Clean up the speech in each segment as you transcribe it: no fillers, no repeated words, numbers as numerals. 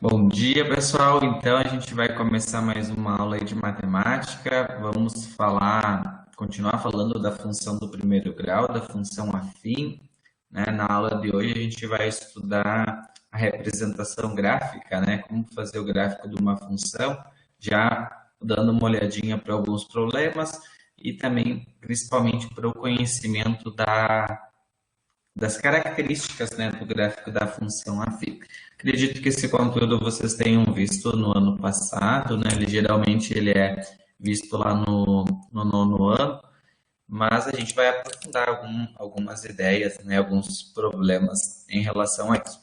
Bom dia, pessoal. Então, a gente vai começar mais uma aula aí de matemática. Vamos continuar falando da função do primeiro grau, da função afim, né? Na aula de hoje, a gente vai estudar a representação gráfica, né? Como fazer o gráfico de uma função, já dando uma olhadinha para alguns problemas e também, principalmente, para o conhecimento das características, né, do gráfico da função afim. Acredito que esse conteúdo vocês tenham visto no ano passado, né? Geralmente ele é visto lá no nono ano, mas a gente vai aprofundar algumas ideias, né, alguns problemas em relação a isso.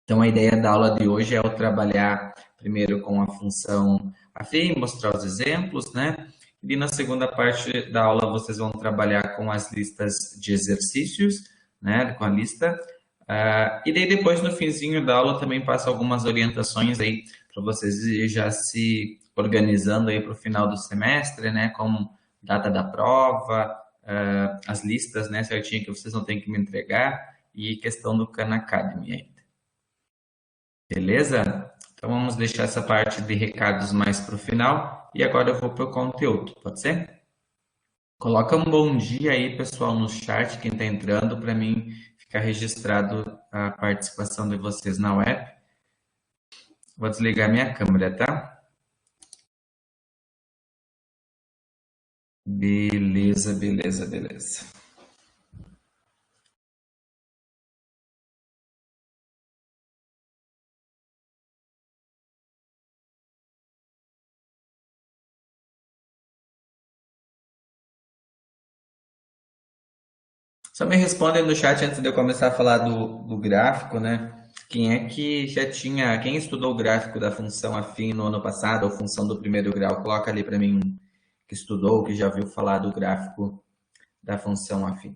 Então, a ideia da aula de hoje é eu trabalhar primeiro com a função afim, mostrar os exemplos, né? E na segunda parte da aula vocês vão trabalhar com as listas de exercícios, né? Com a lista. E daí depois no finzinho da aula também passa algumas orientações aí para vocês ir já se organizando aí para o final do semestre, né? Como data da prova, as listas, né? Certinho que vocês não têm que me entregar e questão do Khan Academy aí. Beleza? Então vamos deixar essa parte de recados mais para o final e agora eu vou para o conteúdo, pode ser? Coloca um bom dia aí, pessoal, no chat, quem está entrando, para mim ficar registrado a participação de vocês na web. Vou desligar minha câmera, tá? Beleza, beleza, beleza. Só me respondem no chat antes de eu começar a falar do gráfico, né? Quem é que já tinha, quem estudou o gráfico da função afim no ano passado, ou função do primeiro grau? Coloca ali para mim que estudou, que já viu falar do gráfico da função afim.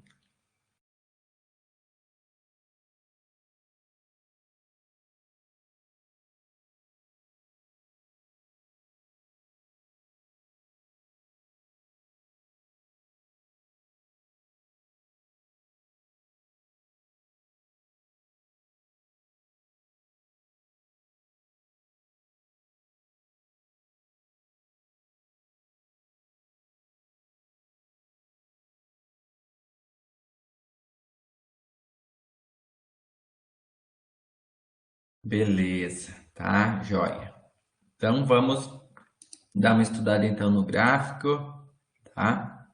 Beleza, tá? Joia. Então vamos dar uma estudada então no gráfico, tá?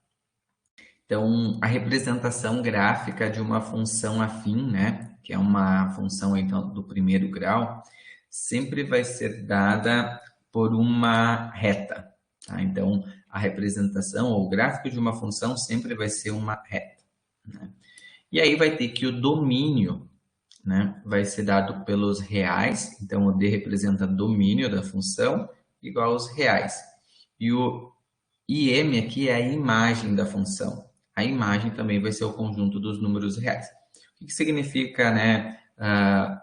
Então a representação gráfica de uma função afim, né? Que é uma função então do primeiro grau, sempre vai ser dada por uma reta, tá? Então a representação ou o gráfico de uma função sempre vai ser uma reta, né? E aí vai ter que o domínio, né, vai ser dado pelos reais, então o D representa domínio da função, igual aos reais. E o IM aqui é a imagem da função. A imagem também vai ser o conjunto dos números reais. O que significa, né,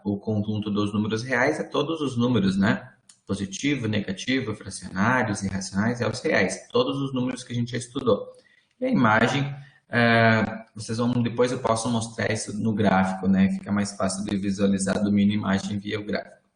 o conjunto dos números reais? É todos os números, né? Positivo, negativo, fracionários, irracionais, é os reais. Todos os números que a gente já estudou. E a imagem, vocês vão, depois eu posso mostrar isso no gráfico, né? Fica mais fácil de visualizar domínio imagem via o gráfico.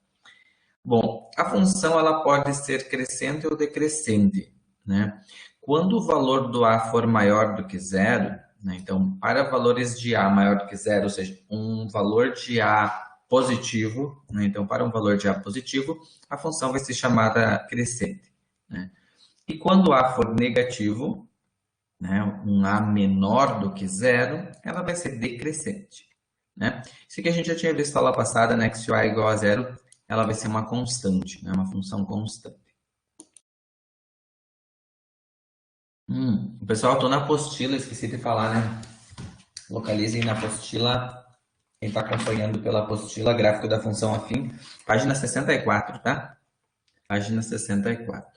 Bom, a função ela pode ser crescente ou decrescente, né? Quando o valor do A for maior do que zero, né? Então, para valores de A maior do que zero, ou seja, um valor de A positivo, né? Então, para um valor de A positivo, a função vai ser chamada crescente, né? E quando A for negativo, né, um A menor do que zero, ela vai ser decrescente, né? Isso aqui a gente já tinha visto na aula passada, né, que se o A é igual a zero, ela vai ser uma constante, né, uma função constante. Pessoal, estou na apostila, esqueci de falar, né? Localizem na apostila, quem está acompanhando pela apostila, gráfico da função afim, página 64, tá? Página 64.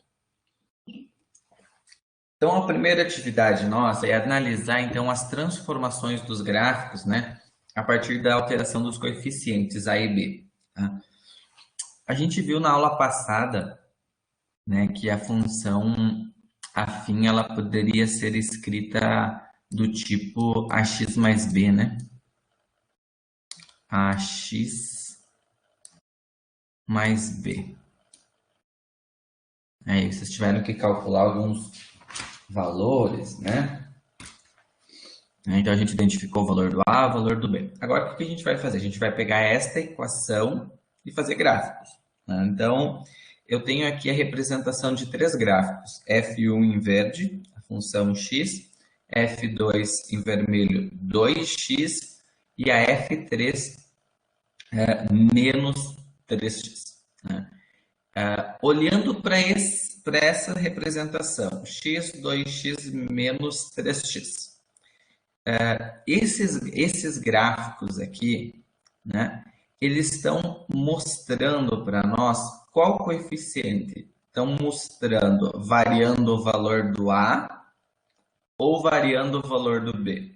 Então, a primeira atividade nossa é analisar, então, as transformações dos gráficos, né, a partir da alteração dos coeficientes A e B. Tá? A gente viu na aula passada, né, que a função afim ela poderia ser escrita do tipo ax mais b, né? Ax mais B. Aí vocês tiveram que calcular alguns valores, né? Então a gente identificou o valor do A, o valor do B. Agora o que a gente vai fazer? A gente vai pegar esta equação e fazer gráficos, né? Então eu tenho aqui a representação de três gráficos: F1 em verde, a função x, F2 em vermelho, 2x, e a F3 menos 3x, né? Olhando para essa representação, x, 2x menos 3x. Esses gráficos aqui, né, eles estão mostrando para nós qual coeficiente? Estão mostrando variando o valor do A ou variando o valor do B?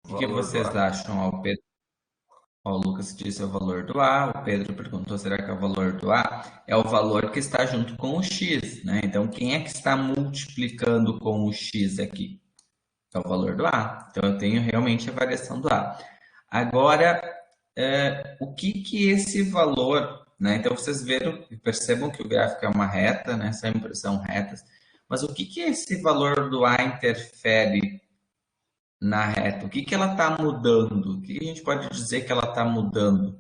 O que Valor do vocês A. acham? Ó, o Lucas disse é o valor do A, o Pedro perguntou, será que é o valor do A? É o valor que está junto com o X, né? Então, quem é que está multiplicando com o X aqui? É o valor do A. Então, eu tenho realmente a variação do A. Agora, o que que esse valor, né? Então, vocês viram, percebam que o gráfico é uma reta, né? São retas. Mas o que que esse valor do A interfere na reta? O que que ela está mudando? O que a gente pode dizer que ela está mudando?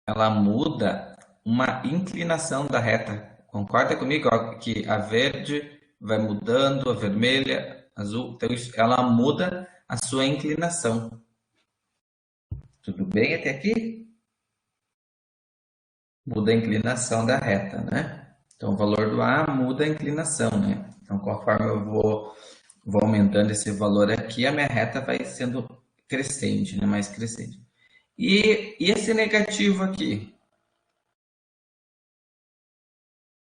Ela muda uma inclinação da reta. Concorda comigo, ó, que a verde vai mudando, a vermelha, azul, então ela muda a sua inclinação. Tudo bem até aqui? Muda a inclinação da reta, né? Então o valor do A muda a inclinação, né? Então conforme eu vou aumentando esse valor aqui, a minha reta vai sendo crescente, né? Mais crescente. E esse negativo aqui?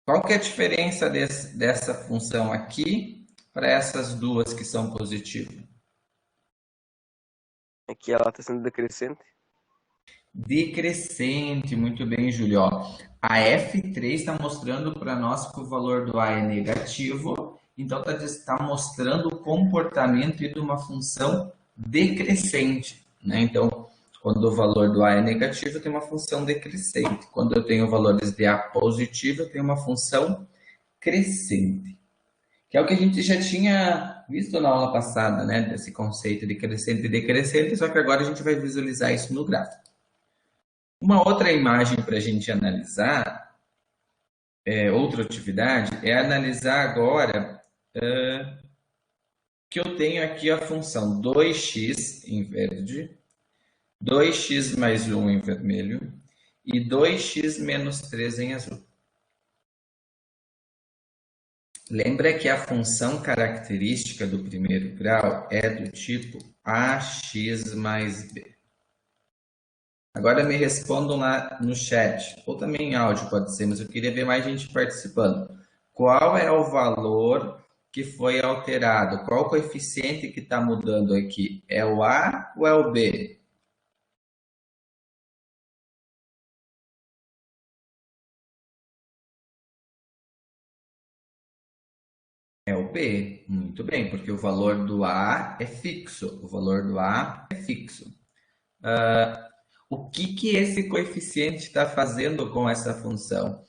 Qual que é a diferença dessa função aqui para essas duas que são positivas? Aqui ela está sendo decrescente. Decrescente, muito bem, Júlio. Ó, a F3 está mostrando para nós que o valor do A é negativo, então está mostrando o comportamento de uma função decrescente, né? Então, quando o valor do A é negativo, eu tenho uma função decrescente. Quando eu tenho valores de A positivo, eu tenho uma função crescente. Que é o que a gente já tinha visto na aula passada, né? Desse conceito de crescente e decrescente, só que agora a gente vai visualizar isso no gráfico. Uma outra imagem para a gente analisar, outra atividade, é analisar agora que eu tenho aqui a função 2x em verde, 2x mais 1 em vermelho e 2x menos 3 em azul. Lembra que a função característica do primeiro grau é do tipo ax mais b. Agora me respondam lá no chat, ou também em áudio pode ser, mas eu queria ver mais gente participando. Qual é o valor que foi alterado? Qual o coeficiente que está mudando aqui? É o A ou é o B? É o B. Muito bem, porque o valor do A é fixo. O valor do A é fixo. O que que esse coeficiente está fazendo com essa função?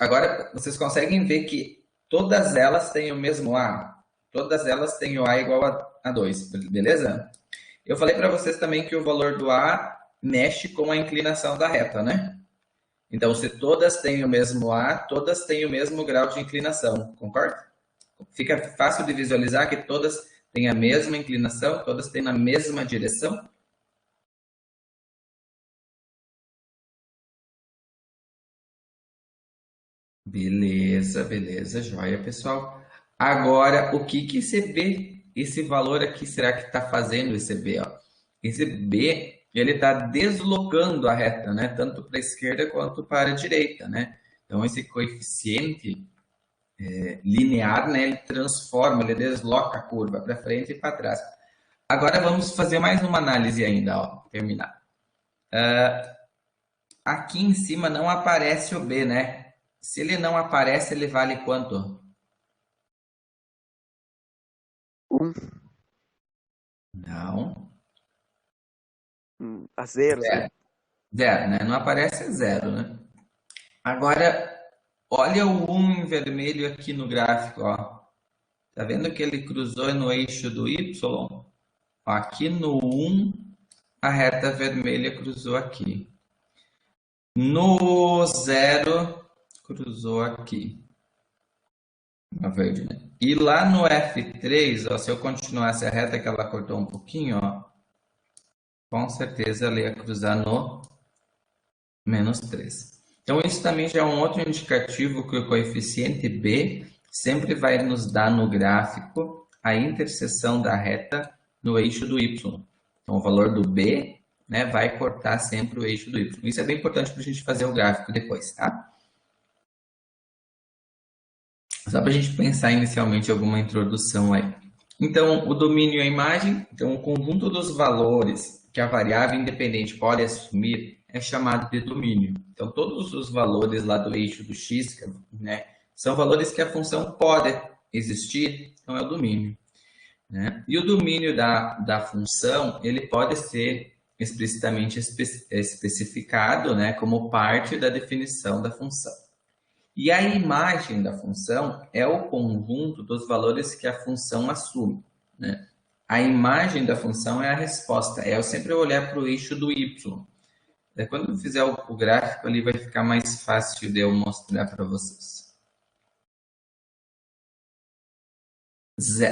Agora, vocês conseguem ver que todas elas têm o mesmo A. Todas elas têm o A igual a 2, beleza? Eu falei para vocês também que o valor do A mexe com a inclinação da reta, né? Então, se todas têm o mesmo A, todas têm o mesmo grau de inclinação, concorda? Fica fácil de visualizar que todas têm a mesma inclinação, todas têm na mesma direção. Beleza, beleza, joia, pessoal. Agora, o que que esse B, esse valor aqui, será que está fazendo esse B? Ó? Esse B, ele está deslocando a reta, né? Tanto para a esquerda quanto para a direita, né? Então, esse coeficiente, linear, né, ele transforma, ele desloca a curva para frente e para trás. Agora vamos fazer mais uma análise ainda, ó, terminar. Aqui em cima não aparece o B, né? Se ele não aparece, ele vale quanto? 1 Não. a 0, Zero. Zero, né? Não aparece é zero, né? Agora, olha o 1 em vermelho aqui no gráfico, ó. Tá vendo que ele cruzou no eixo do Y? Ó, aqui no 1, a reta vermelha cruzou aqui. No 0, cruzou aqui. Uma verde, né? E lá no F3, ó, se eu continuasse a reta que ela cortou um pouquinho, ó, com certeza ela ia cruzar no -3. Então, isso também já é um outro indicativo que o coeficiente B sempre vai nos dar no gráfico a interseção da reta no eixo do Y. Então, o valor do B, né, vai cortar sempre o eixo do Y. Isso é bem importante para a gente fazer o gráfico depois, tá? Só para a gente pensar inicialmente alguma introdução aí. Então, o domínio é a imagem. Então, o conjunto dos valores que a variável independente pode assumir é chamado de domínio. Então, todos os valores lá do eixo do x, né, são valores que a função pode existir, então é o domínio. Né? E o domínio da função, ele pode ser explicitamente especificado, né, como parte da definição da função. E a imagem da função é o conjunto dos valores que a função assume. Né? A imagem da função é a resposta, é eu sempre olhar para o eixo do y. Quando eu fizer o gráfico ali, vai ficar mais fácil de eu mostrar para vocês.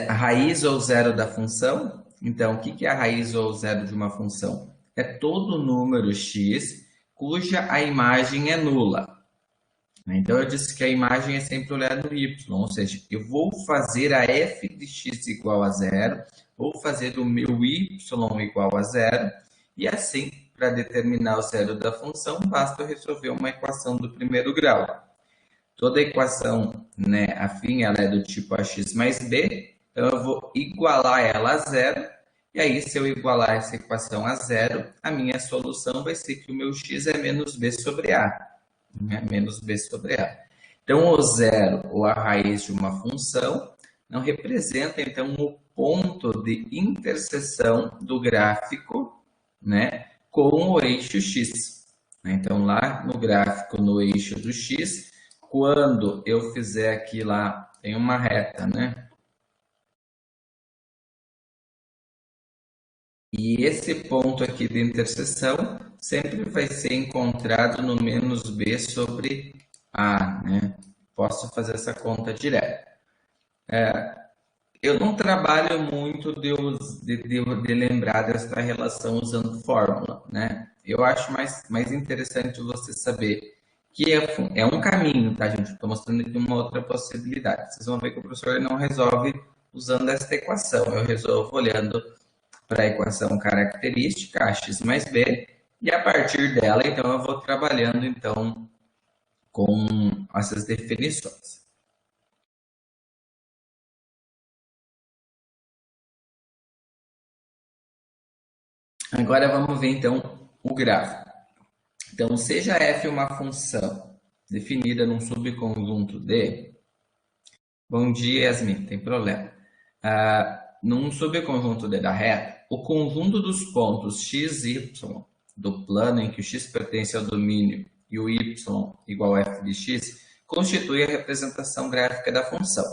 A raiz ou zero da função. Então, o que é a raiz ou zero de uma função? É todo número x cuja a imagem é nula. Então, eu disse que a imagem é sempre olhar no y, ou seja, eu vou fazer a f de x igual a zero, vou fazer o meu y igual a zero, e assim, para determinar o zero da função, basta eu resolver uma equação do primeiro grau. Toda equação, né, afim, ela é do tipo ax mais b, então eu vou igualar ela a zero, e aí, se eu igualar essa equação a zero, a minha solução vai ser que o meu x é menos b sobre a. Né? Menos b sobre a. Então, o zero, ou a raiz de uma função, não representa, então, o ponto de interseção do gráfico, né, com o eixo x. Então, lá no gráfico, no eixo do x, quando eu fizer aqui lá, tem uma reta, né? E esse ponto aqui de interseção sempre vai ser encontrado no menos b sobre a, né? Posso fazer essa conta direta. Eu não trabalho muito de lembrar dessa relação usando fórmula, né? Eu acho mais interessante você saber que é um caminho, tá, gente? Estou mostrando aqui uma outra possibilidade. Vocês vão ver que o professor não resolve usando esta equação. Eu resolvo olhando para a equação característica, ax mais b, e a partir dela, então, eu vou trabalhando, então, com essas definições. Agora vamos ver, então, o gráfico. Então, seja f uma função definida num subconjunto D. Bom dia, Yasmin, tem problema. Num subconjunto D da reta, o conjunto dos pontos x, y do plano em que o x pertence ao domínio e o y igual a f de x constitui a representação gráfica da função.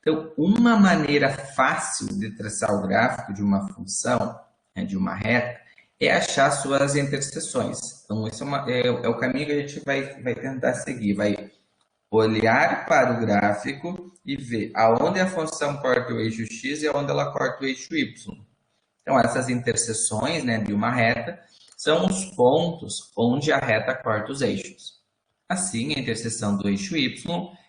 Então, uma maneira fácil de traçar o gráfico de uma função, né, de uma reta, é achar suas interseções. Então, esse é o caminho que a gente vai tentar seguir. Vai olhar para o gráfico e ver aonde a função corta o eixo x e aonde ela corta o eixo y. Então, essas interseções, né, de uma reta são os pontos onde a reta corta os eixos. Assim, a interseção do eixo y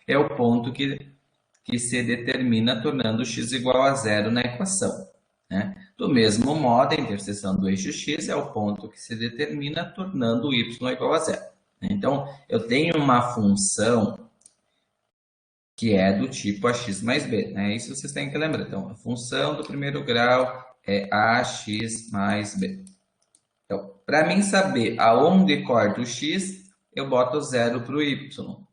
é o ponto que se determina tornando x igual a zero na equação. Né? Do mesmo modo, a interseção do eixo x é o ponto que se determina tornando o y igual a zero. Então, eu tenho uma função que é do tipo ax mais b, né? Isso vocês têm que lembrar. Então, a função do primeiro grau é ax mais b. Então, para mim saber aonde corta o x, eu boto 0 para o y.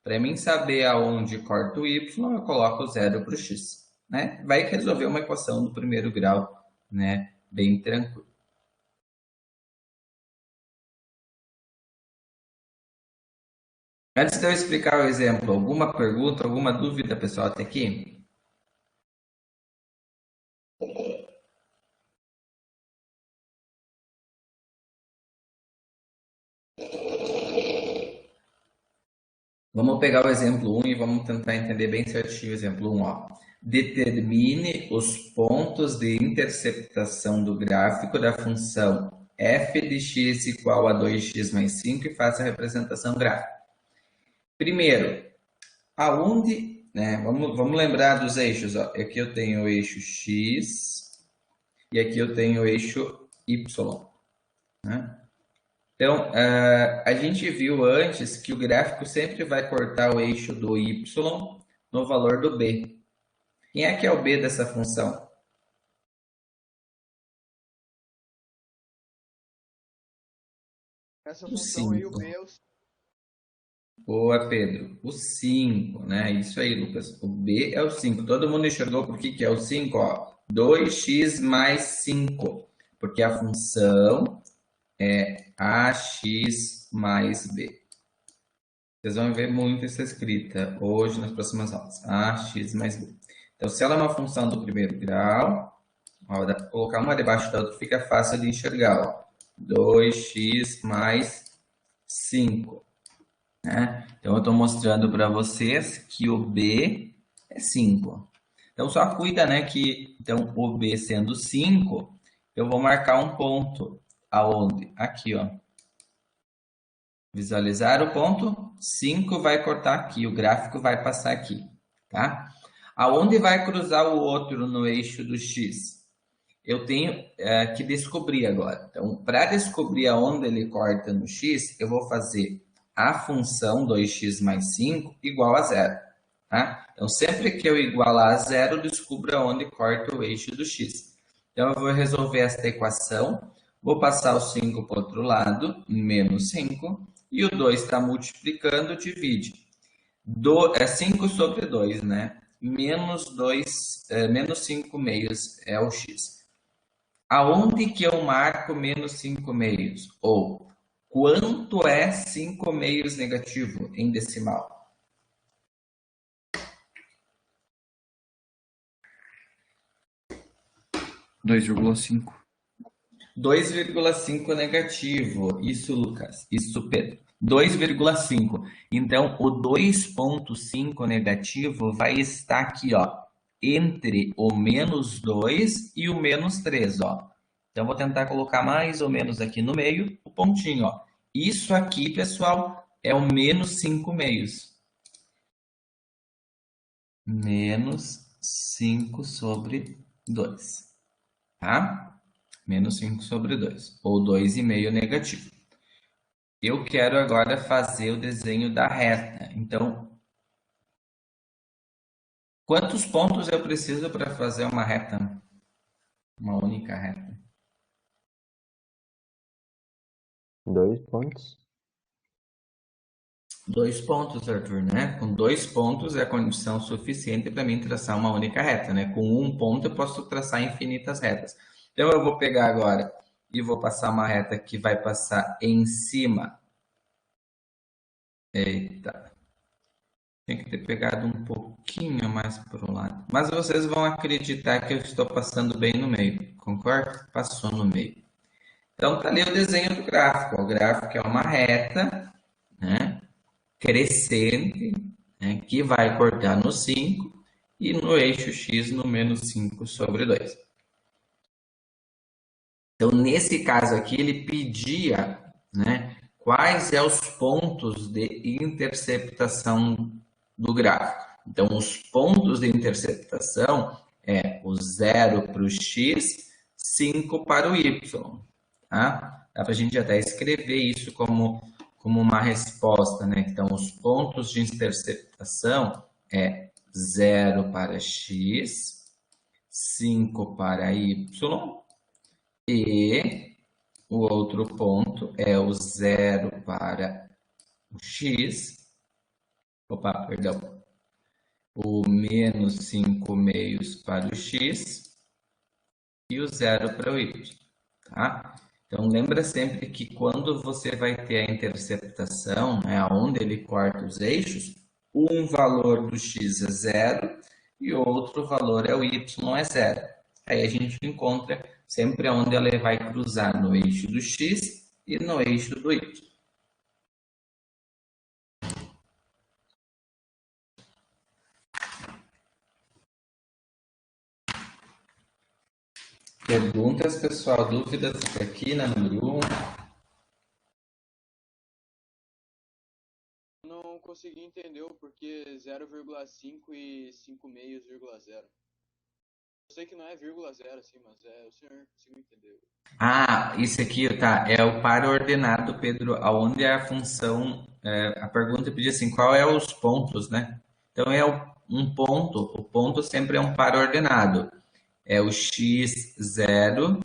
Para mim saber aonde corta o y, eu coloco 0 para o x. Né? Vai resolver uma equação do primeiro grau, né? Bem tranquilo. Antes de eu explicar o exemplo, alguma pergunta, alguma dúvida, pessoal, até aqui? Vamos pegar o exemplo 1 e vamos tentar entender bem certinho o exemplo 1. Ó. Determine os pontos de interceptação do gráfico da função f de x igual a 2x mais 5 e faça a representação gráfica. Primeiro, aonde, né, vamos lembrar dos eixos. Ó. Aqui eu tenho o eixo x e aqui eu tenho o eixo y. Né? Então, a gente viu antes que o gráfico sempre vai cortar o eixo do y no valor do b. Quem é que é o b dessa função? Essa O função aí, o 5. B é o... Boa, Pedro. O 5, né? Isso aí, Lucas. O b é o 5. Todo mundo enxergou por que é o 5? Ó, 2x mais 5. Porque a função é ax mais b. Vocês vão ver muito essa escrita hoje nas próximas aulas. Ax mais b. Então, se ela é uma função do primeiro grau, ó, dá para colocar uma debaixo da outra, fica fácil de enxergar. Ó. 2x mais 5. Né? Então, eu estou mostrando para vocês que o b é 5. Então, só cuida, né, que então, o b sendo 5, eu vou marcar um ponto. Aonde? Aqui, ó. Visualizar o ponto, 5 vai cortar aqui, o gráfico vai passar aqui, tá? Aonde vai cruzar o outro no eixo do x? Eu tenho que descobrir agora. Então, para descobrir aonde ele corta no x, eu vou fazer a função 2x mais 5 igual a 0. Tá? Então, sempre que eu igualar a 0, eu descubro aonde corta o eixo do x. Então, eu vou resolver esta equação, vou passar o 5 para o outro lado, menos 5, e o 2 está multiplicando, divide. 5 sobre 2, né? Menos 5 meios é o x. Aonde que eu marco menos 5 meios? Ou quanto é 5 meios negativo em decimal? 2,5. 2,5 negativo. Isso, Lucas. Isso, Pedro. 2,5. Então, o 2,5 negativo vai estar aqui, ó, entre o menos 2 e o menos 3, ó. Então, vou tentar colocar mais ou menos aqui no meio, o pontinho, ó. Isso aqui, pessoal, é o menos 5 meios. Menos 5 sobre 2, tá? Menos 5 sobre 2, ou 2,5 negativo. Eu quero agora fazer o desenho da reta. Então, quantos pontos eu preciso para fazer uma reta? Uma única reta. 2 pontos. 2 pontos, Arthur, né? Com 2 pontos é a condição suficiente para mim traçar uma única reta, né? Com 1 ponto eu posso traçar infinitas retas. Então, eu vou pegar agora e vou passar uma reta que vai passar em cima. Eita. Tem que ter pegado um pouquinho mais para o lado. Mas vocês vão acreditar que eu estou passando bem no meio. Concorda? Passou no meio. Então, tá ali o desenho do gráfico. O gráfico é uma reta, né? Crescente, né? Que vai cortar no 5 e no eixo x no menos 5 sobre 2. Então, nesse caso aqui, ele pedia, né, quais são os pontos de interceptação do gráfico. Então, os pontos de interceptação é o 0 para o x, 5 para o y. Tá? Dá para a gente até escrever isso como uma resposta, né? Então, os pontos de interceptação é 0 para x, 5 para y, e o outro ponto é o 0 para o x, perdão, o menos 5 meios para o x e o 0 para o y, tá? Então, lembra sempre que quando você vai ter a interceptação, né, onde ele corta os eixos, um valor do x é 0 e outro valor é o y é 0. Aí a gente encontra sempre onde ela vai cruzar no eixo do x e no eixo do y. Perguntas, pessoal? Dúvidas aqui na número 1? Não consegui entender o porquê 0,5 e 5 meios, 0. Eu sei que não é vírgula zero, assim, mas o senhor conseguiu entender. Ah, isso aqui, tá, é o par ordenado, Pedro, aonde a função, a pergunta pedia assim, qual é os pontos, né? Então é um ponto, o ponto sempre é um par ordenado, é o x 0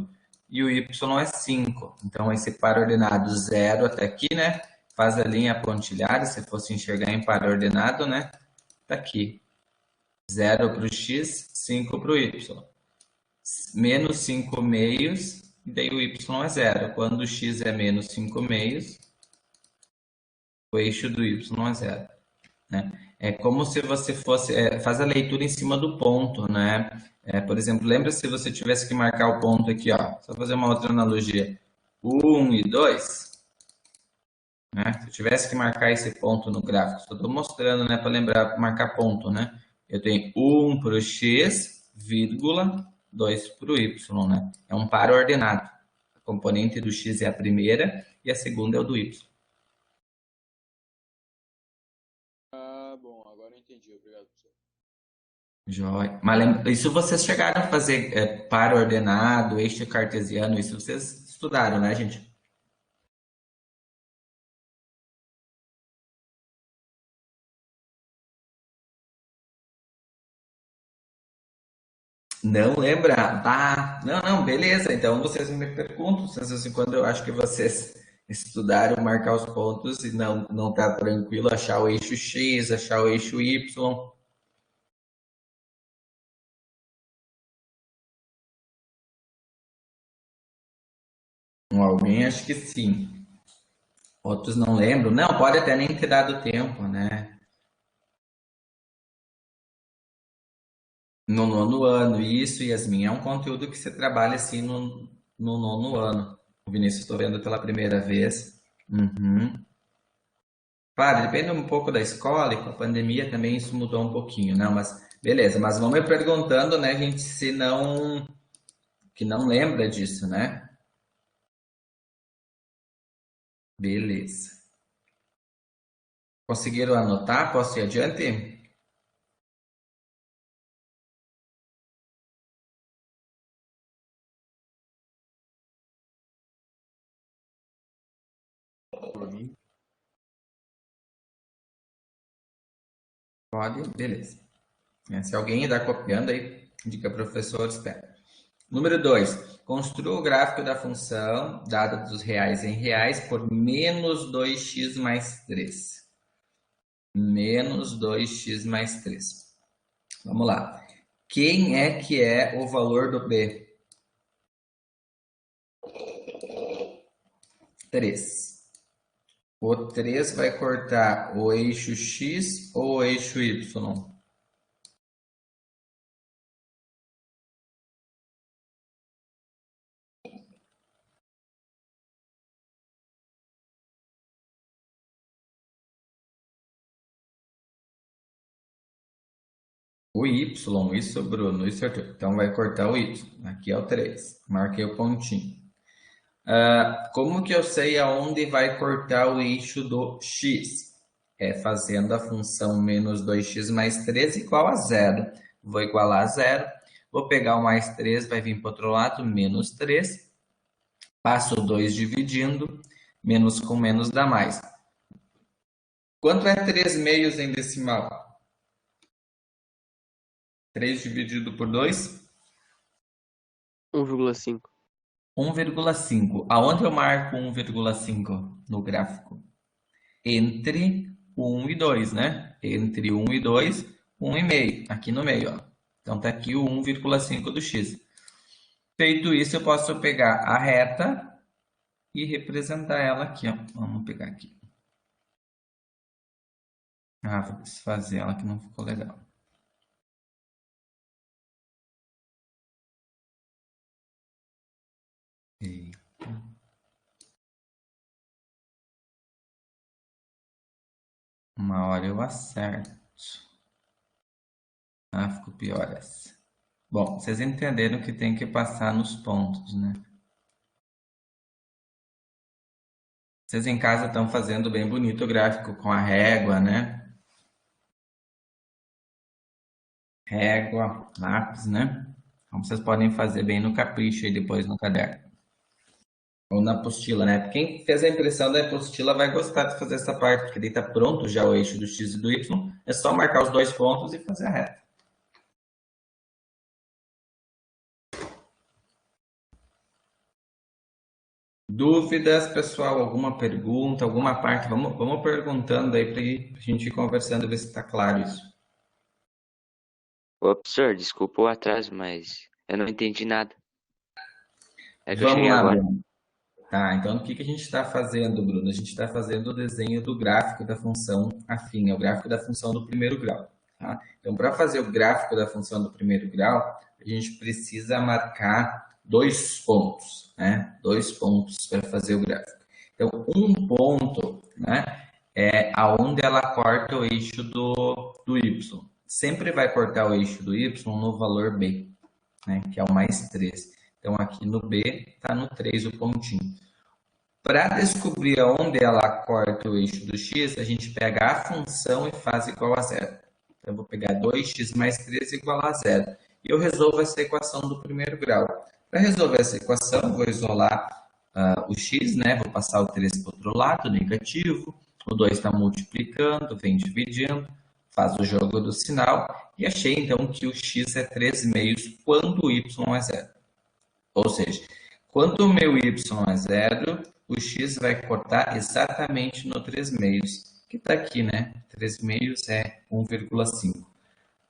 e o y é 5. Então esse par ordenado 0 até aqui, né? Faz a linha pontilhada, se fosse enxergar em par ordenado, né? Tá aqui, 0 para o x, 5 para o y. Menos 5 meios, e daí o y é 0. Quando o x é menos 5 meios, o eixo do y é 0. Né? É como se você fosse, faz a leitura em cima do ponto, né? Por exemplo, lembra se você tivesse que marcar o ponto aqui, ó, só fazer uma outra analogia, 1 e 2, né? Se eu tivesse que marcar esse ponto no gráfico, só estou mostrando, né, para lembrar, marcar ponto, né? Eu tenho 1 para o x, vírgula, 2 para o y, né? É um par ordenado. A componente do x é a primeira e a segunda é o do y. Ah, bom, agora eu entendi. Obrigado, professor. Joia. Mas isso vocês chegaram a fazer par ordenado, eixo cartesiano, isso vocês estudaram, né, gente? Não lembra? Ah, não, beleza. Então vocês me perguntam, se assim, quando eu acho que vocês estudaram marcar os pontos e não tá tranquilo achar o eixo X, achar o eixo Y. Alguém acho que sim. Outros não lembram. Não, pode até nem ter dado tempo, né? No nono ano, isso, Yasmin, é um conteúdo que você trabalha assim no nono ano. O Vinícius, estou vendo pela primeira vez. Uhum. Claro, depende um pouco da escola e com a pandemia também isso mudou um pouquinho, não, mas beleza, mas vamos me perguntando, né, gente, se não, que não lembra disso, né? Beleza. Conseguiram anotar? Posso ir adiante? Pode? Beleza. Se alguém está copiando aí, indica professor, espera. Número 2. Construa o gráfico da função dada dos reais em reais por menos 2x mais 3. Menos 2x mais 3. Vamos lá. Quem é que é o valor do B? 3. O 3 vai cortar o eixo X ou o eixo Y? O Y, isso, Bruno, isso, Arthur. Então vai cortar o Y. Aqui é o 3. Marquei o pontinho. Como que eu sei aonde vai cortar o eixo do X? É fazendo a função menos 2x mais 3 igual a 0. Vou igualar a 0. Vou pegar o mais 3, vai vir para o outro lado, menos 3. Passo 2 dividindo. Menos com menos dá mais. Quanto é 3 meios em decimal? 3 dividido por 2, 1,5. 1,5. Aonde eu marco 1,5 no gráfico? Entre 1 e 2, né? Entre 1 e 2, 1,5. Aqui no meio, ó. Então tá aqui o 1,5 do x. Feito isso, eu posso pegar a reta e representar ela aqui, ó. Vamos pegar aqui. Ah, vou desfazer ela que não ficou legal. Eita. Uma hora eu acerto. Ah, ficou pior essa. Bom, vocês entenderam que tem que passar nos pontos, né? Vocês em casa estão fazendo bem bonito o gráfico com a régua, né? Régua, lápis, né? Então vocês podem fazer bem no capricho aí depois no caderno. Ou na apostila, né? Quem fez a impressão da apostila vai gostar de fazer essa parte, porque daí tá pronto já o eixo do x e do y. É só marcar os dois pontos e fazer a reta. Dúvidas, pessoal? Alguma pergunta, alguma parte? Vamos perguntando aí para a gente ir conversando, ver se está claro isso. Ô, professor, desculpa o atraso, mas eu não entendi nada. É que eu Vamos cheguei lá, agora. Bruno. Tá, então o que a gente está fazendo, Bruno? A gente está fazendo o desenho do gráfico da função afim, é o gráfico da função do primeiro grau. Tá? Então, para fazer o gráfico da função do primeiro grau, a gente precisa marcar 2 pontos, né? 2 pontos para fazer o gráfico. Então, um ponto, né, é aonde ela corta o eixo do y. Sempre vai cortar o eixo do y no valor b, né, que é o mais 3. Então, aqui no b está no 3 o pontinho. Para descobrir onde ela corta o eixo do x, a gente pega a função e faz igual a zero. Então, eu vou pegar 2x mais 3 igual a zero. E eu resolvo essa equação do primeiro grau. Para resolver essa equação, vou isolar o x, né? Vou passar o 3 para o outro lado, negativo. O 2 está multiplicando, vem dividindo, faz o jogo do sinal. E achei, então, que o x é 3 meios quando o y é zero. Ou seja, quando o meu y é zero, o x vai cortar exatamente no 3 meios, que está aqui, né? 3 meios é 1,5.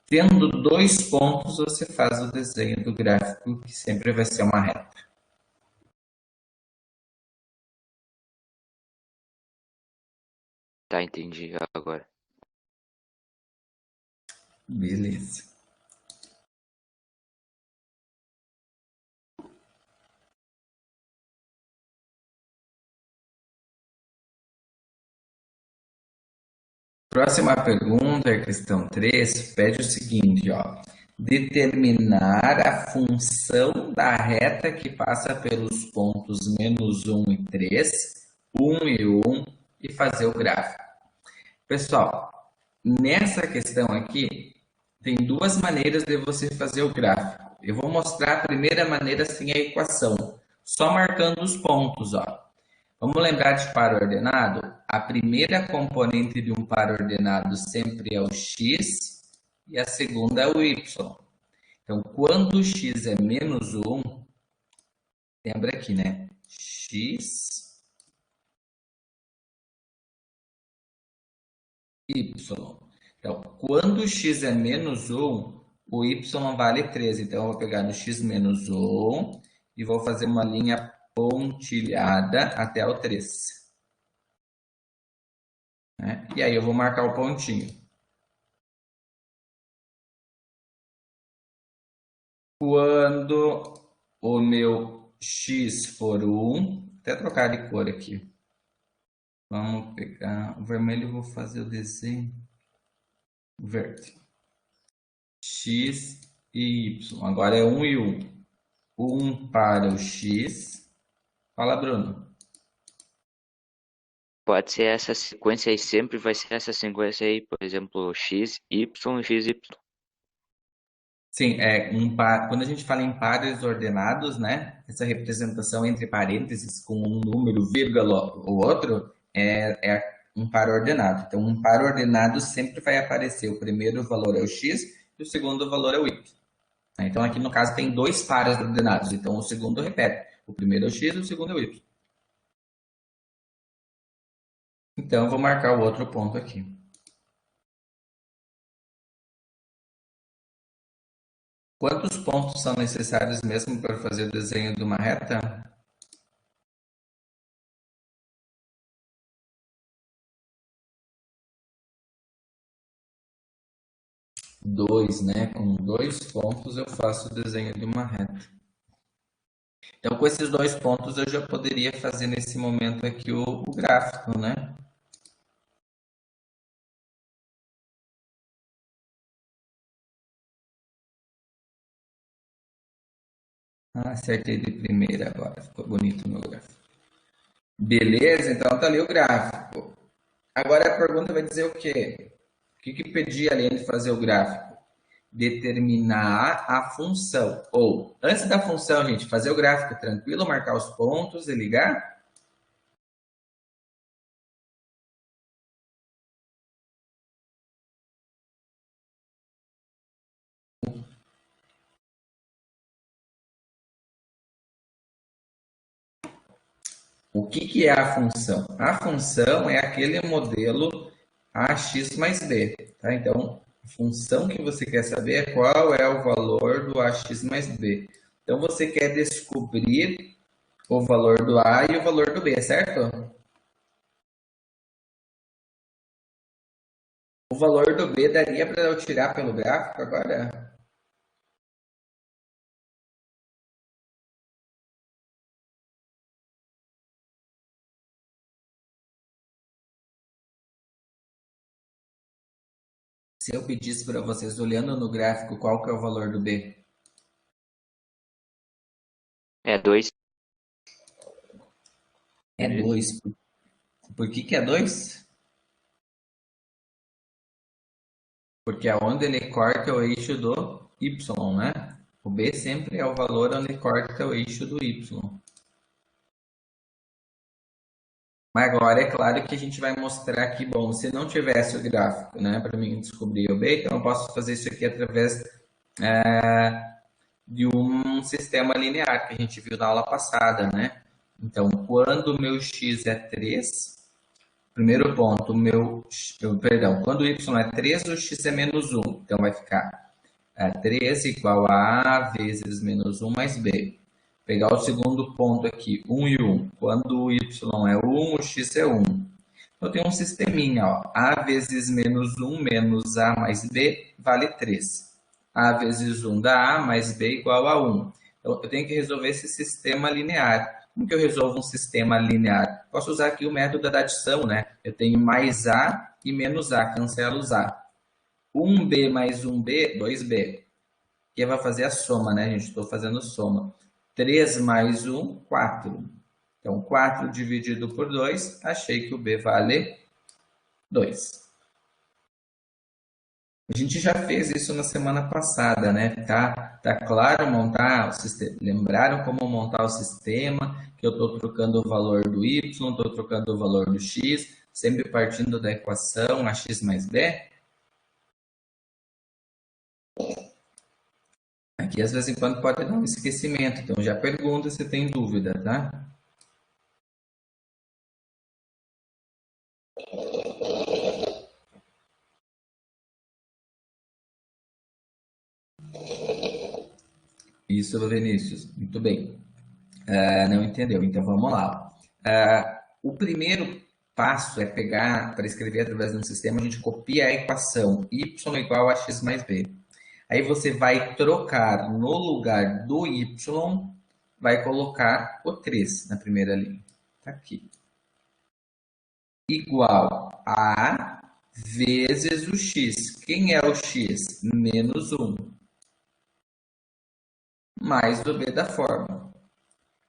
Tendo 2 pontos, você faz o desenho do gráfico, que sempre vai ser uma reta. Tá, entendi agora. Beleza. Próxima pergunta, questão 3, pede o seguinte, ó. Determinar a função da reta que passa pelos pontos menos 1 e 3, 1 e 1, e fazer o gráfico. Pessoal, nessa questão aqui, tem duas maneiras de você fazer o gráfico. Eu vou mostrar a primeira maneira sem a equação, só marcando os pontos, ó. Vamos lembrar de par ordenado? A primeira componente de um par ordenado sempre é o x e a segunda é o y. Então, quando o x é menos 1, lembra aqui, né? X, y. Então, quando o x é menos 1, o y vale 3. Então, eu vou pegar no x menos 1 e vou fazer uma linha pontilhada até o 3. Né? E aí eu vou marcar o pontinho. Quando o meu x for 1, até trocar de cor aqui. Vamos pegar o vermelho, vou fazer o desenho verde. X e y. Agora é 1 e 1. 1 para o x. Fala, Bruno. Pode ser essa sequência aí, sempre vai ser essa sequência aí, por exemplo, x, y e x, y. Sim, quando a gente fala em pares ordenados, né? Essa representação entre parênteses com um número, vírgula ou outro, é um par ordenado. Então, um par ordenado sempre vai aparecer. O primeiro valor é o x e o segundo valor é o y. Então, aqui no caso tem dois pares de ordenados. Então, o segundo repete. O primeiro é o x e o segundo é o y. Então, eu vou marcar o outro ponto aqui. Quantos pontos são necessários mesmo para fazer o desenho de uma reta? Dois, né? Com 2 pontos eu faço o desenho de uma reta. Então, com esses 2 pontos eu já poderia fazer nesse momento aqui o gráfico, né? Ah, acertei de primeira agora, ficou bonito o meu gráfico. Beleza, então tá ali o gráfico. Agora a pergunta vai dizer o quê? O que pedir além de fazer o gráfico? Determinar a função. Ou, antes da função, gente, fazer o gráfico tranquilo, marcar os pontos e ligar? O que é a função? A função é aquele modelo ax mais b. Tá? Então, a função que você quer saber é qual é o valor do ax mais b. Então, você quer descobrir o valor do a e o valor do b, certo? O valor do b daria para eu tirar pelo gráfico agora? Se eu pedisse para vocês, olhando no gráfico, qual que é o valor do b? É 2. É 2. Por que é 2? Porque aonde ele corta é o eixo do y, né? O b sempre é o valor onde corta o eixo do y. Mas agora é claro que a gente vai mostrar que, bom, se não tivesse o gráfico, né, para mim descobrir o b, então eu posso fazer isso aqui através de um sistema linear que a gente viu na aula passada, né? Então, quando o meu x é 3, primeiro ponto, quando o y é 3, o x é menos 1. Então, vai ficar 3 igual a A vezes menos 1 mais B. Pegar o segundo ponto aqui, 1 e 1. Quando o y é 1, o x é 1. Então, tem um sisteminha, ó. A vezes menos 1 menos A mais B vale 3. A vezes 1 dá A mais B igual a 1. Então, eu tenho que resolver esse sistema linear. Como que eu resolvo um sistema linear? Posso usar aqui o método da adição, né? Eu tenho mais A e menos A, cancelo os A. 1B mais 1B, 2B. Que vai fazer a soma, né, gente? Estou fazendo soma. 3 mais 1, 4. Então, 4 dividido por 2, achei que o B vale 2. A gente já fez isso na semana passada, né? Tá claro montar o sistema. Lembraram como montar o sistema? Que eu estou trocando o valor do y, estou trocando o valor do x, sempre partindo da equação ax mais b? Aqui, às vezes em quando, pode dar um esquecimento. Então, já pergunta se tem dúvida, tá? Isso, Vinícius. Muito bem. Não entendeu? Então, vamos lá. O primeiro passo é pegar, para escrever através de um sistema, a gente copia a equação y igual a x mais b. Aí você vai trocar no lugar do y, vai colocar o 3 na primeira linha. Tá aqui. Igual a vezes o x. Quem é o x? Menos 1. Mais o b da fórmula.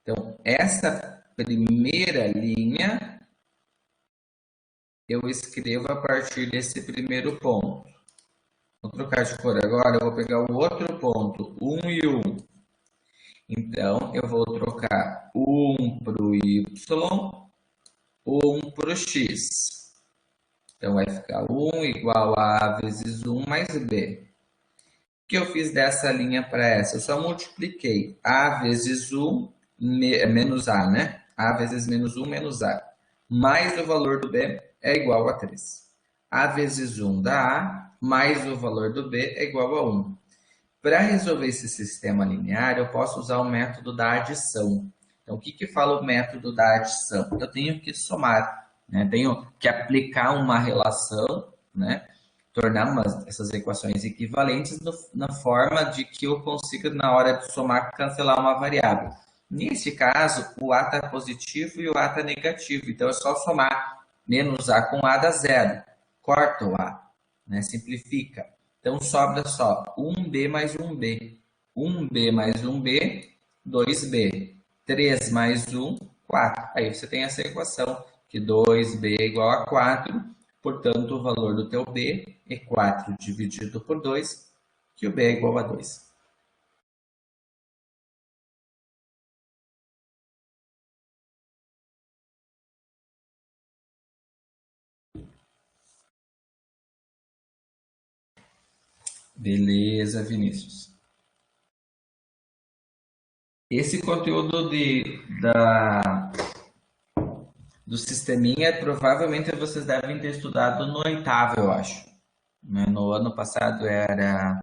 Então, essa primeira linha eu escrevo a partir desse primeiro ponto. Vou trocar de cor agora, eu vou pegar o outro ponto, 1 e 1. Então, eu vou trocar 1 para o y, 1 para o x. Então, vai ficar 1 igual a A vezes 1 mais B. que eu fiz dessa linha para essa? Eu só multipliquei A vezes 1 menos A, né? A vezes menos 1 menos A. Mais o valor do B é igual a 3. A vezes 1 dá A, mais o valor do B é igual a 1. Para resolver esse sistema linear, eu posso usar o método da adição. Então, o que fala o método da adição? Eu tenho que somar, né? Tenho que aplicar uma relação, né? Tornar essas equações equivalentes na forma de que eu consiga, na hora de somar, cancelar uma variável. Nesse caso, o A está positivo e o A está negativo. Então, é só somar menos A com A dá zero. Corta o A, né? Simplifica. Então, sobra só 1B mais 1B. 1B mais 1B, 2B. 3 mais 1, 4. Aí você tem essa equação, que 2B é igual a 4. Portanto, o valor do teu B é 4 dividido por 2, que o B é igual a 2. Beleza, Vinícius. Esse conteúdo do sisteminha, provavelmente vocês devem ter estudado no oitavo, eu acho. No ano passado era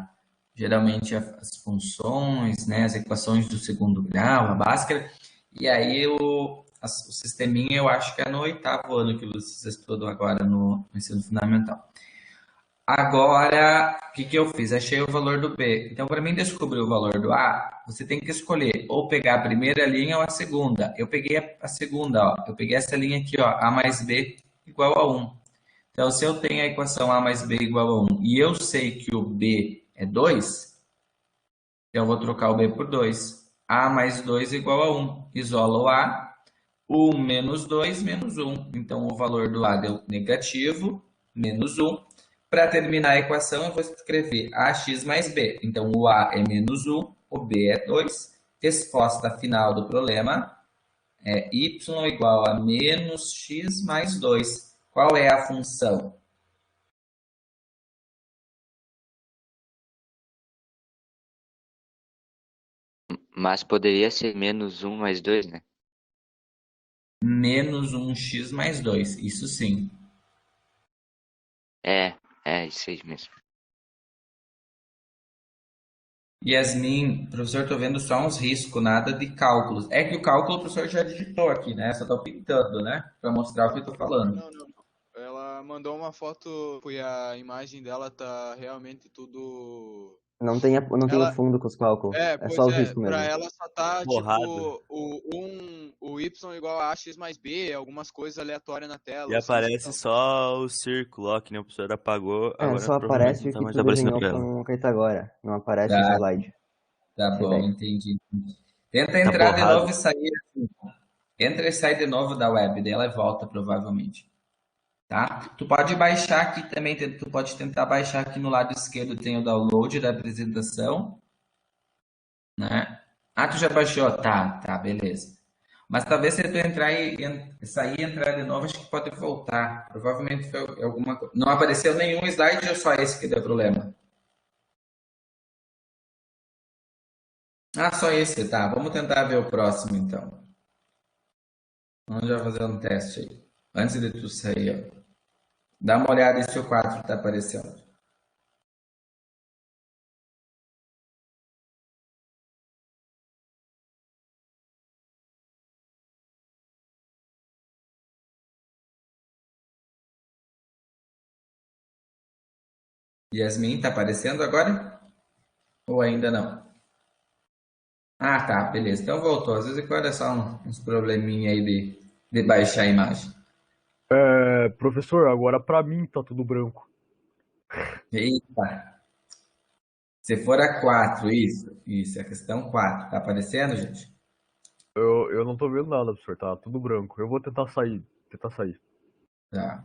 geralmente as funções, né, as equações do segundo grau, a Bhaskara, e aí o sisteminha eu acho que é no oitavo ano que vocês estudam agora no ensino fundamental. Agora, o que eu fiz? Achei o valor do B. Então, para mim descobrir o valor do A, você tem que escolher ou pegar a primeira linha ou a segunda. Eu peguei a segunda, ó. Eu peguei essa linha aqui, ó, A mais B igual a 1. Então, se eu tenho a equação A mais B igual a 1 e eu sei que o B é 2, então eu vou trocar o B por 2. A mais 2 igual a 1. Isolo o A. 1 menos 2 menos 1. Então, o valor do A deu negativo, menos 1. Para terminar a equação, eu vou escrever AX mais B. Então, o A é menos 1, o B é 2. Resposta final do problema é y igual a menos x mais 2. Qual é a função? Mas poderia ser menos 1 mais 2, né? Menos 1x mais 2. Isso sim. É isso aí mesmo. Yasmin, professor, estou vendo só uns riscos, nada de cálculos. É que o cálculo o professor já digitou aqui, né? Só estou pintando, né? Para mostrar o que eu estou falando. Não. Ela mandou uma foto e a imagem dela tá realmente tudo. Não tem o Ela. fundo com os cálculos. É, É pois só o é, risco pra mesmo. ela só tá Borrado. tipo o Y igual a AX mais B, algumas coisas aleatórias na tela. E ou seja, aparece tal. só o círculo, ó, que nem o professor apagou. É, Agora só provavelmente aparece não o tá que mais tu aparecendo desenhou pra ela. com o Caetagora. Não aparece o Tá, slide. tá Essa bom, ideia. entendi. Tenta Tá entrar de borrado. novo e sair assim. Entra e sai de novo da web, dela e volta provavelmente. Tá? Tu pode baixar aqui também, tu pode tentar baixar aqui no lado esquerdo, tem o download da apresentação, né? Ah, tu já baixou? Tá, beleza. Mas talvez se tu entrar e sair e entrar de novo, acho que pode voltar. Provavelmente foi alguma coisa. Não apareceu nenhum slide ou só esse que deu problema? Ah, só esse, tá. Vamos tentar ver o próximo então. Vamos já fazer um teste aí. Antes de tu sair, ó. Dá uma olhada se o 4 está aparecendo. Yasmin, tá aparecendo agora? Ou ainda não? Ah, tá, beleza. Então voltou. Às vezes agora é só uns probleminha aí de baixar a imagem. Professor, agora pra mim tá tudo branco. Eita. Se for a 4, isso, é a questão 4. Tá aparecendo, gente? Eu não tô vendo nada, professor, tá tudo branco. Eu vou tentar sair. Tá.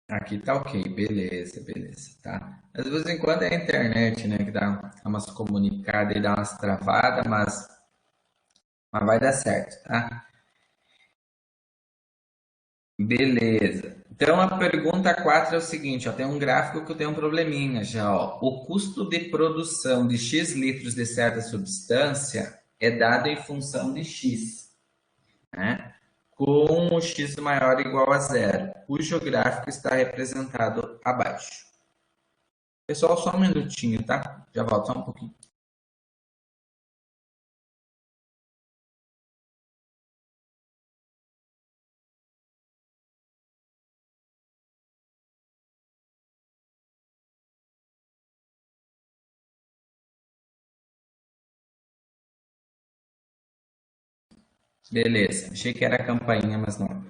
Aqui tá ok, beleza, tá? Às vezes em quando é a internet, né, que dá umas comunicadas e dá umas travadas, mas vai dar certo, tá? Beleza. Então, a pergunta 4 é o seguinte, ó, tem um gráfico que tem um probleminha já. Ó. O custo de produção de X litros de certa substância é dado em função de X, né? Com o X maior ou igual a zero, cujo gráfico está representado abaixo. Pessoal, só um minutinho, tá? Já volto só um pouquinho. Beleza, achei que era a campainha, mas não.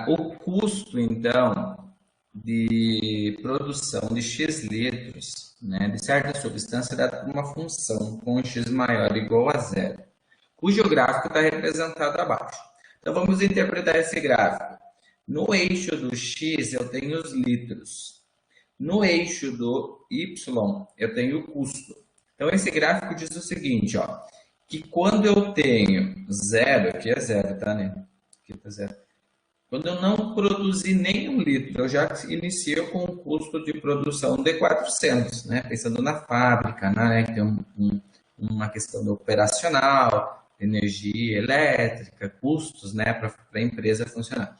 O custo, então, de produção de X litros, né, de certa substância é dado por uma função com X maior ou igual a zero, cujo gráfico está representado abaixo. Então, vamos interpretar esse gráfico. No eixo do X, eu tenho os litros. No eixo do Y, eu tenho o custo. Então, esse gráfico diz o seguinte, ó, que quando eu tenho zero, aqui é zero, tá, né? Aqui tá zero. Quando eu não produzi nenhum litro, eu já inicio com um custo de produção de 400, né? Pensando na fábrica, né? Que tem uma questão operacional, energia elétrica, custos, né? Para a empresa funcionar.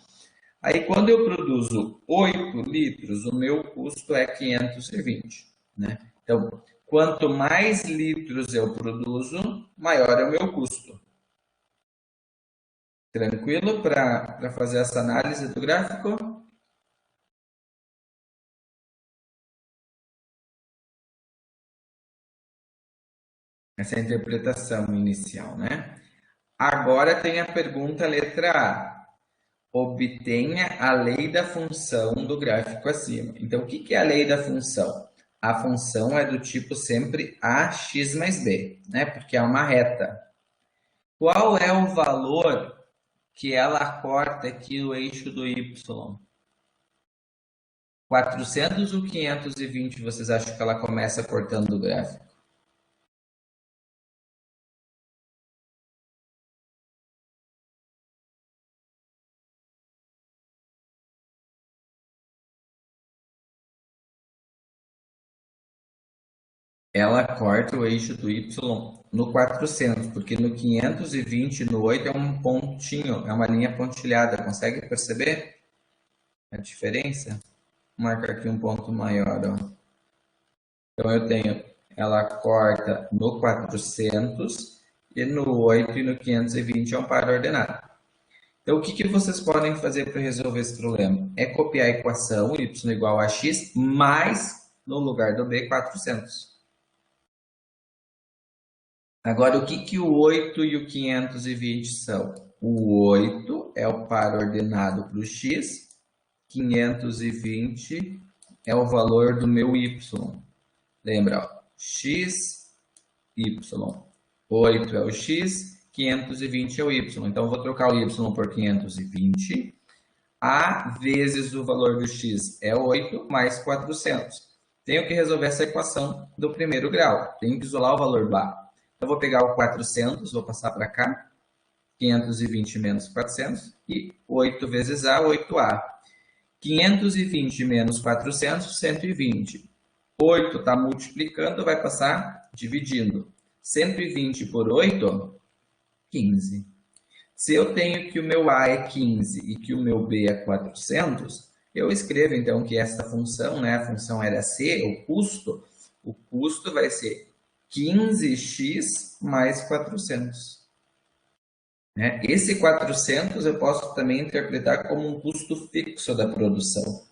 Aí, quando eu produzo 8 litros, o meu custo é 520, né? Então, quanto mais litros eu produzo, maior é o meu custo. Tranquilo para fazer essa análise do gráfico? Essa é a interpretação inicial, né? Agora tem a pergunta letra A. Obtenha a lei da função do gráfico acima. Então, o que é a lei da função? A função é do tipo sempre ax mais b, né? Porque é uma reta. Qual é o valor que ela corta aqui o eixo do y? 400 ou 520 vocês acham que ela começa cortando o gráfico? Ela corta o eixo do y no 400, porque no 520 e no 8 é um pontinho, é uma linha pontilhada. Consegue perceber a diferença? Vou marcar aqui um ponto maior, ó. Então eu tenho, ela corta no 400 e no 8 e no 520 é um par ordenado. Então, o que vocês podem fazer para resolver esse problema? É copiar a equação y igual a x, mais, no lugar do b, 400. Agora, o que o 8 e o 520 são? O 8 é o par ordenado para o x, 520 é o valor do meu y. Lembra, ó, x, y. 8 é o x, 520 é o y. Então, eu vou trocar o y por 520. A vezes o valor do x é 8 mais 400. Tenho que resolver essa equação do primeiro grau. Tenho que isolar o valor do A. Então, vou pegar o 400, vou passar para cá. 520 menos 400. E 8 vezes A, 8A. 520 menos 400, 120. 8 está multiplicando, vai passar dividindo. 120 por 8, 15. Se eu tenho que o meu A é 15 e que o meu B é 400, eu escrevo então que essa função, né, a função era C, o custo vai ser 15x mais 400. Né? Esse 400 eu posso também interpretar como um custo fixo da produção.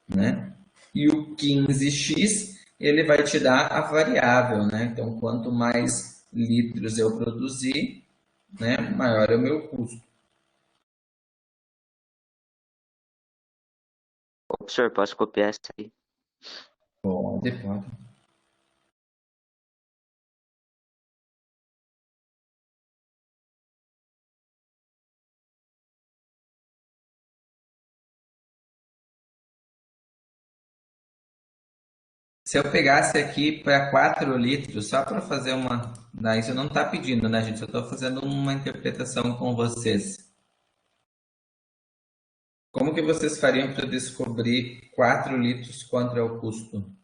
Né? E o 15x, ele vai te dar a variável, né? Então, quanto mais litros eu produzir, né, maior é o meu custo. Professor, posso copiar essa aí? Pode. Se eu pegasse aqui para 4 litros, só para fazer uma... Isso não está pedindo, né, gente? Eu estou fazendo uma interpretação com vocês. Como que vocês fariam para descobrir 4 litros quanto é o custo?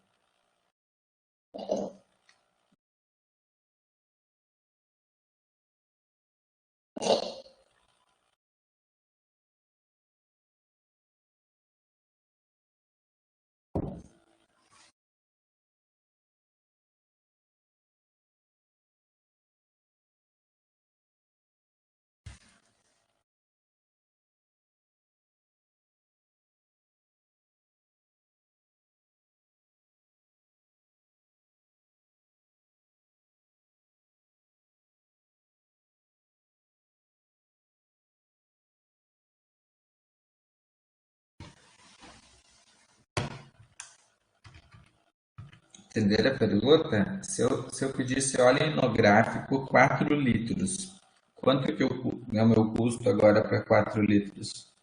Entenderam a pergunta? Se eu pedisse, olhem no gráfico 4 litros, quanto que é o meu custo agora para 4 litros?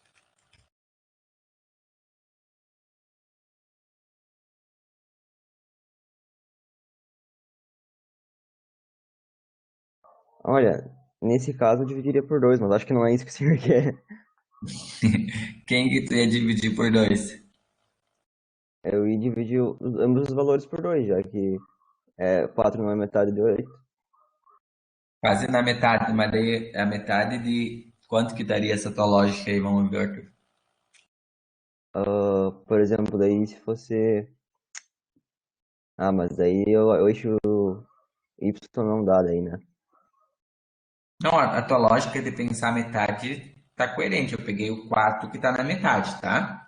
Olha, nesse caso eu dividiria por 2, mas acho que não é isso que o senhor quer. Quem que tu ia dividir por 2? Eu ia dividir ambos os valores por 2, já que 4 não é metade de 8. Quase na metade, mas daí a metade de quanto que daria essa tua lógica aí, vamos ver, Arthur. Por exemplo, daí se fosse. Ah, mas daí o eixo Y não dá daí, né? Não, a tua lógica de pensar a metade tá coerente. Eu peguei o 4 que tá na metade, tá?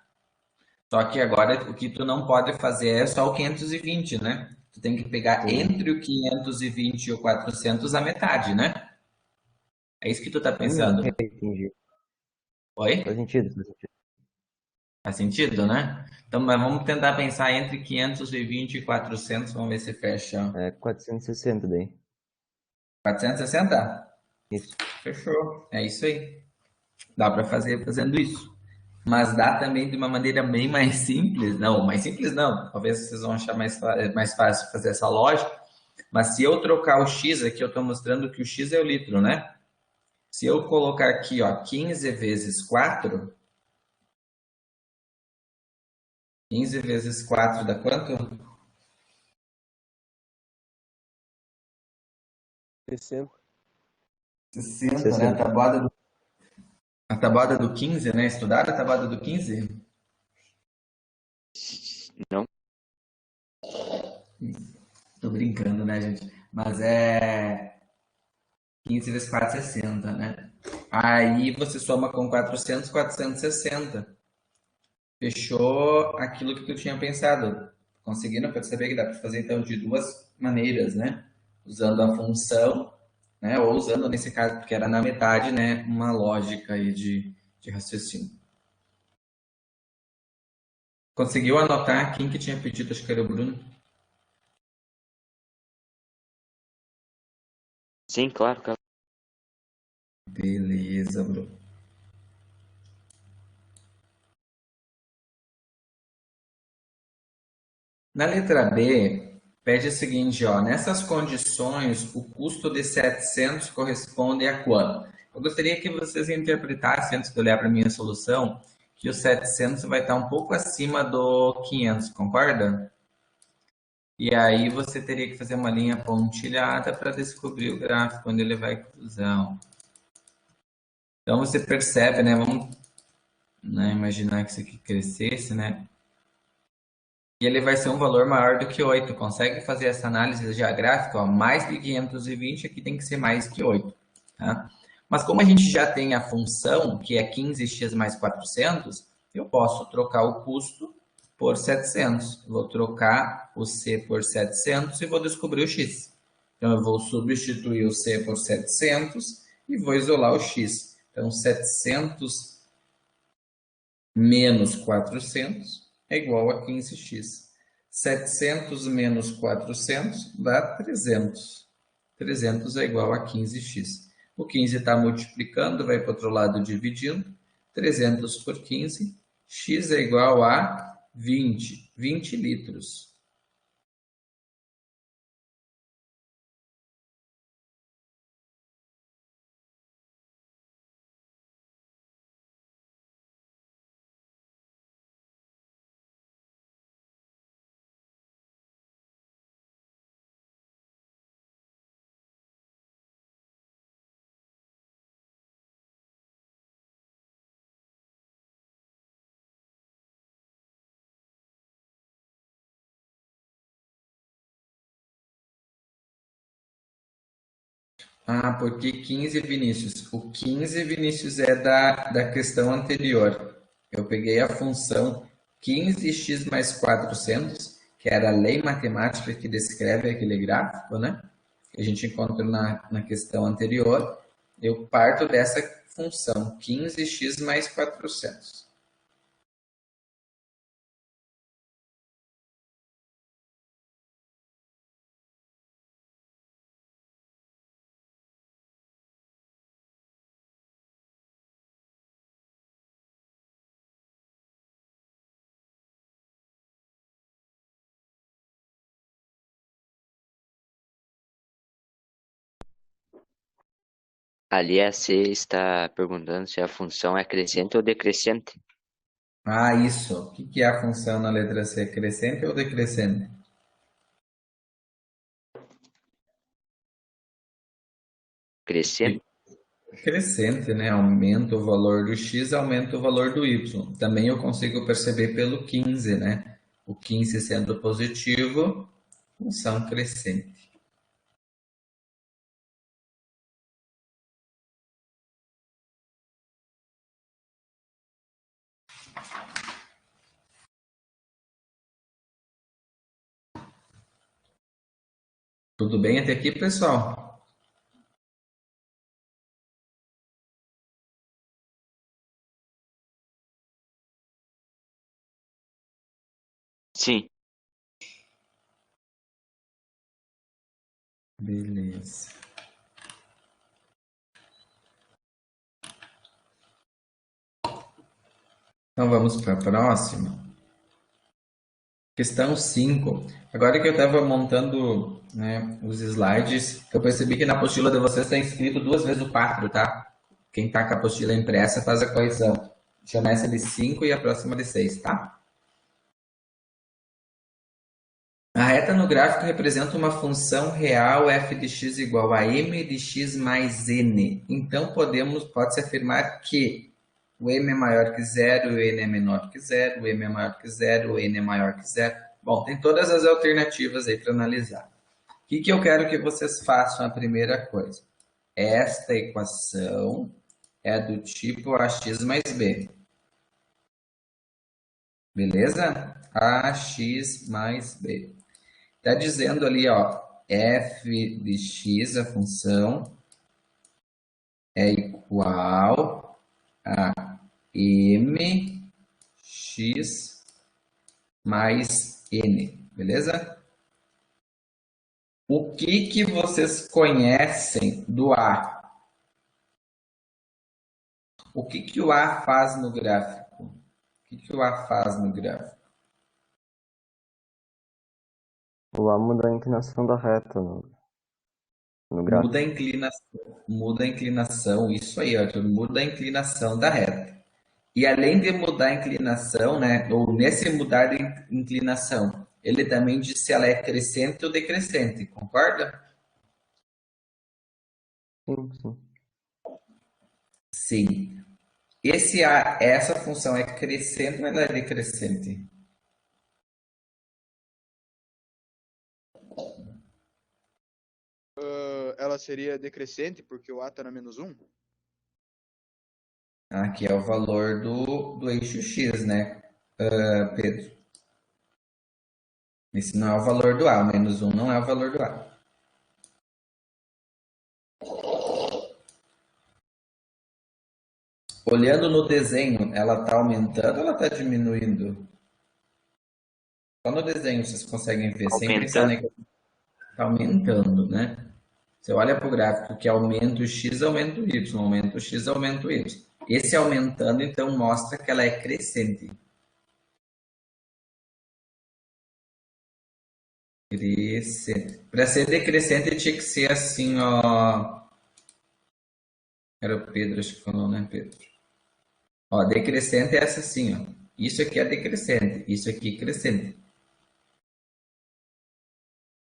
Só que agora o que tu não pode fazer é só o 520, né? Tu tem que pegar Sim. entre o 520 e o 400 a metade, né? É isso que tu tá pensando. Ok, entendi. Faz Oi? sentido, faz sentido. Faz sentido, né? Então, mas vamos tentar pensar entre 520 e 400. Vamos ver se fecha. 460 daí. 460? Isso. Fechou. É isso aí. Dá para fazer fazendo isso. Mas dá também de uma maneira bem mais simples. Não, mais simples não. Talvez vocês vão achar mais fácil fazer essa lógica. Mas se eu trocar o X aqui, eu estou mostrando que o X é o litro, né? Se eu colocar aqui, ó, 15 vezes 4, 15 vezes 4 dá quanto? 60. 60, né? 60. A tabuada do 15, né? Estudaram a tabuada do 15? Não? Tô brincando, né, gente? Mas é 15 vezes 4, 60, né? Aí você soma com 400, 460. Fechou aquilo que tu tinha pensado. Conseguindo perceber que dá para fazer então de duas maneiras, né? Usando a função, né? Ou usando, nesse caso, porque era na metade, né? Uma lógica aí de raciocínio. Conseguiu anotar quem que tinha pedido? Acho que era o Bruno. Sim, claro, claro. Beleza, Bruno. Na letra B, pede o seguinte, ó, nessas condições, o custo de 700 corresponde a quanto? Eu gostaria que vocês interpretassem, antes de olhar para a minha solução, que o 700 vai estar um pouco acima do 500, concorda? E aí você teria que fazer uma linha pontilhada para descobrir o gráfico onde ele vai cruzar. Então você percebe, né? Vamos, né, imaginar que isso aqui crescesse, né? E ele vai ser um valor maior do que 8. Consegue fazer essa análise geográfica? Ó, mais de 520 aqui tem que ser mais que 8. Tá? Mas como a gente já tem a função, que é 15x mais 400, eu posso trocar o custo por 700. Vou trocar o C por 700 e vou descobrir o X. Então, eu vou substituir o C por 700 e vou isolar o X. Então, 700 menos 400 é igual a 15x. 700 menos 400 dá 300. 300 é igual a 15x. O 15 está multiplicando, vai para o outro lado dividindo. 300 por 15, x é igual a 20 litros. Ah, porque 15, Vinícius? O 15, Vinícius, é da questão anterior. Eu peguei a função 15x mais 400, que era a lei matemática que descreve aquele gráfico, né? Que a gente encontra na questão anterior. Eu parto dessa função 15x mais 400. Ali a C está perguntando se a função é crescente ou decrescente. Ah, isso. O que é a função na letra C? Crescente ou decrescente? Crescente. Crescente, né? Aumenta o valor do x, aumenta o valor do y. Também eu consigo perceber pelo 15, né? O 15 sendo positivo, função crescente. Tudo bem até aqui, pessoal? Sim. Beleza. Então vamos para a próxima. Questão 5. Agora que eu estava montando, né, os slides, eu percebi que na apostila de vocês está escrito 2 vezes o 4, tá? Quem está com a apostila impressa faz a correção. Chama essa de 5 e a próxima de 6, tá? A reta no gráfico representa uma função real f de x igual a m de x mais n. Então pode-se afirmar que o m é maior que zero, o n é menor que zero, o m é maior que zero, o n é maior que zero. Bom, tem todas as alternativas aí para analisar. O que eu quero que vocês façam a primeira coisa? Esta equação é do tipo ax mais b. Beleza? Ax mais b. Está dizendo ali, ó, f de x, a função, é igual a mx mais n, beleza? O que vocês conhecem do A? O que o A faz no gráfico? O que o A faz no gráfico? O A muda a inclinação da reta no gráfico. Muda a inclinação, isso aí, Arthur, muda a inclinação da reta. E além de mudar a inclinação, né, ou nesse mudar de inclinação, ele também diz se ela é crescente ou decrescente, concorda? Sim, sim. Sim. Essa função é crescente ou ela é decrescente? Ela seria decrescente porque o A tá na menos 1? Aqui é o valor do eixo x, né, Pedro? Esse não é o valor do A, o menos 1 não é o valor do A. Olhando no desenho, ela está aumentando ou ela está diminuindo? Só no desenho vocês conseguem ver, sem pensar Aumentando. está aumentando, né? Você olha para o gráfico que aumenta o x, aumenta o y, aumenta o x, aumenta o y. Esse aumentando, então, mostra que ela é crescente. Crescente. Para ser decrescente tinha que ser assim, ó. Era o Pedro, acho que falou, né, Pedro? Ó, decrescente é essa assim, ó. Isso aqui é decrescente, isso aqui é crescente.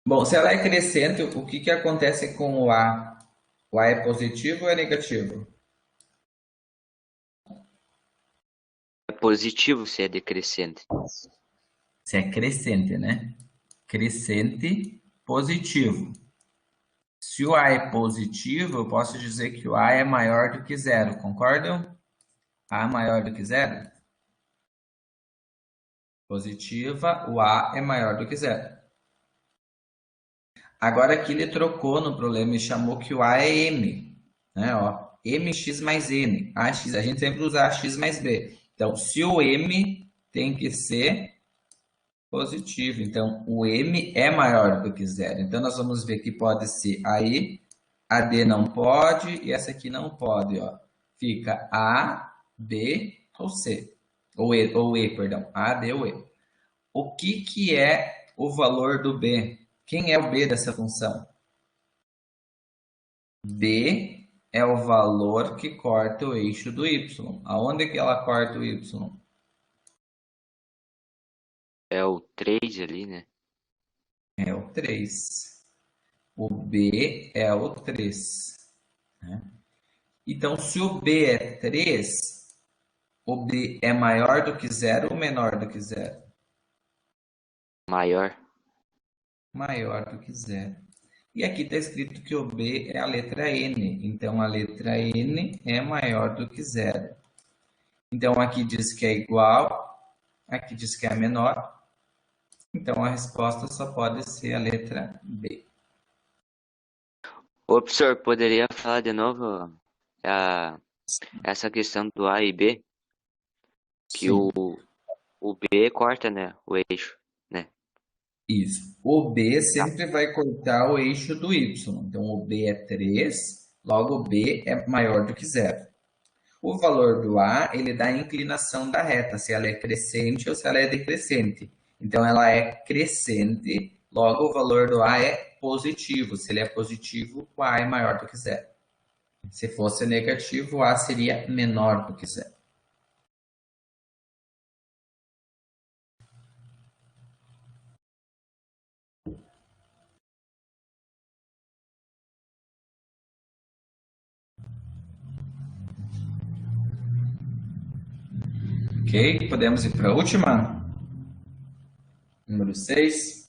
Bom, se ela é crescente, o que acontece com o A? O A é positivo ou é negativo? É positivo se é decrescente. Se é crescente, né? Crescente, positivo. Se o A é positivo, eu posso dizer que o A é maior do que zero, concordam? A maior do que zero? Positiva, o A é maior do que zero. Agora aqui ele trocou no problema e chamou que o A é M, né? Ó, mx mais n, ax, a gente sempre usa ax mais b. Então, se o M tem que ser positivo, então o M é maior do que zero. Então, nós vamos ver que pode ser aí, a D não pode e essa aqui não pode, ó. Fica A, B ou C, ou E, perdão, A, D ou E. O que é o valor do B? Quem é o B dessa função? B é o valor que corta o eixo do Y. Aonde que ela corta o Y? É o 3 ali, né? É o 3. O B é o 3. Né? Então, se o B é 3, o B é maior do que zero ou menor do que zero? Maior. Maior do que zero. E aqui está escrito que o B é a letra N. Então, a letra N é maior do que zero. Então, aqui diz que é igual, aqui diz que é menor. Então, a resposta só pode ser a letra B. Ô, professor, poderia falar de novo essa questão do A e B? Que Sim, o B corta, né? O eixo, né? isso. O B sempre vai cortar o eixo do Y. Então, o B é 3, logo o B é maior do que zero. O valor do A, ele dá a inclinação da reta, se ela é crescente ou se ela é decrescente. Então, ela é crescente, logo o valor do A é positivo. Se ele é positivo, o A é maior do que zero. Se fosse negativo, o A seria menor do que zero. Ok? Podemos ir para a última? Número 6.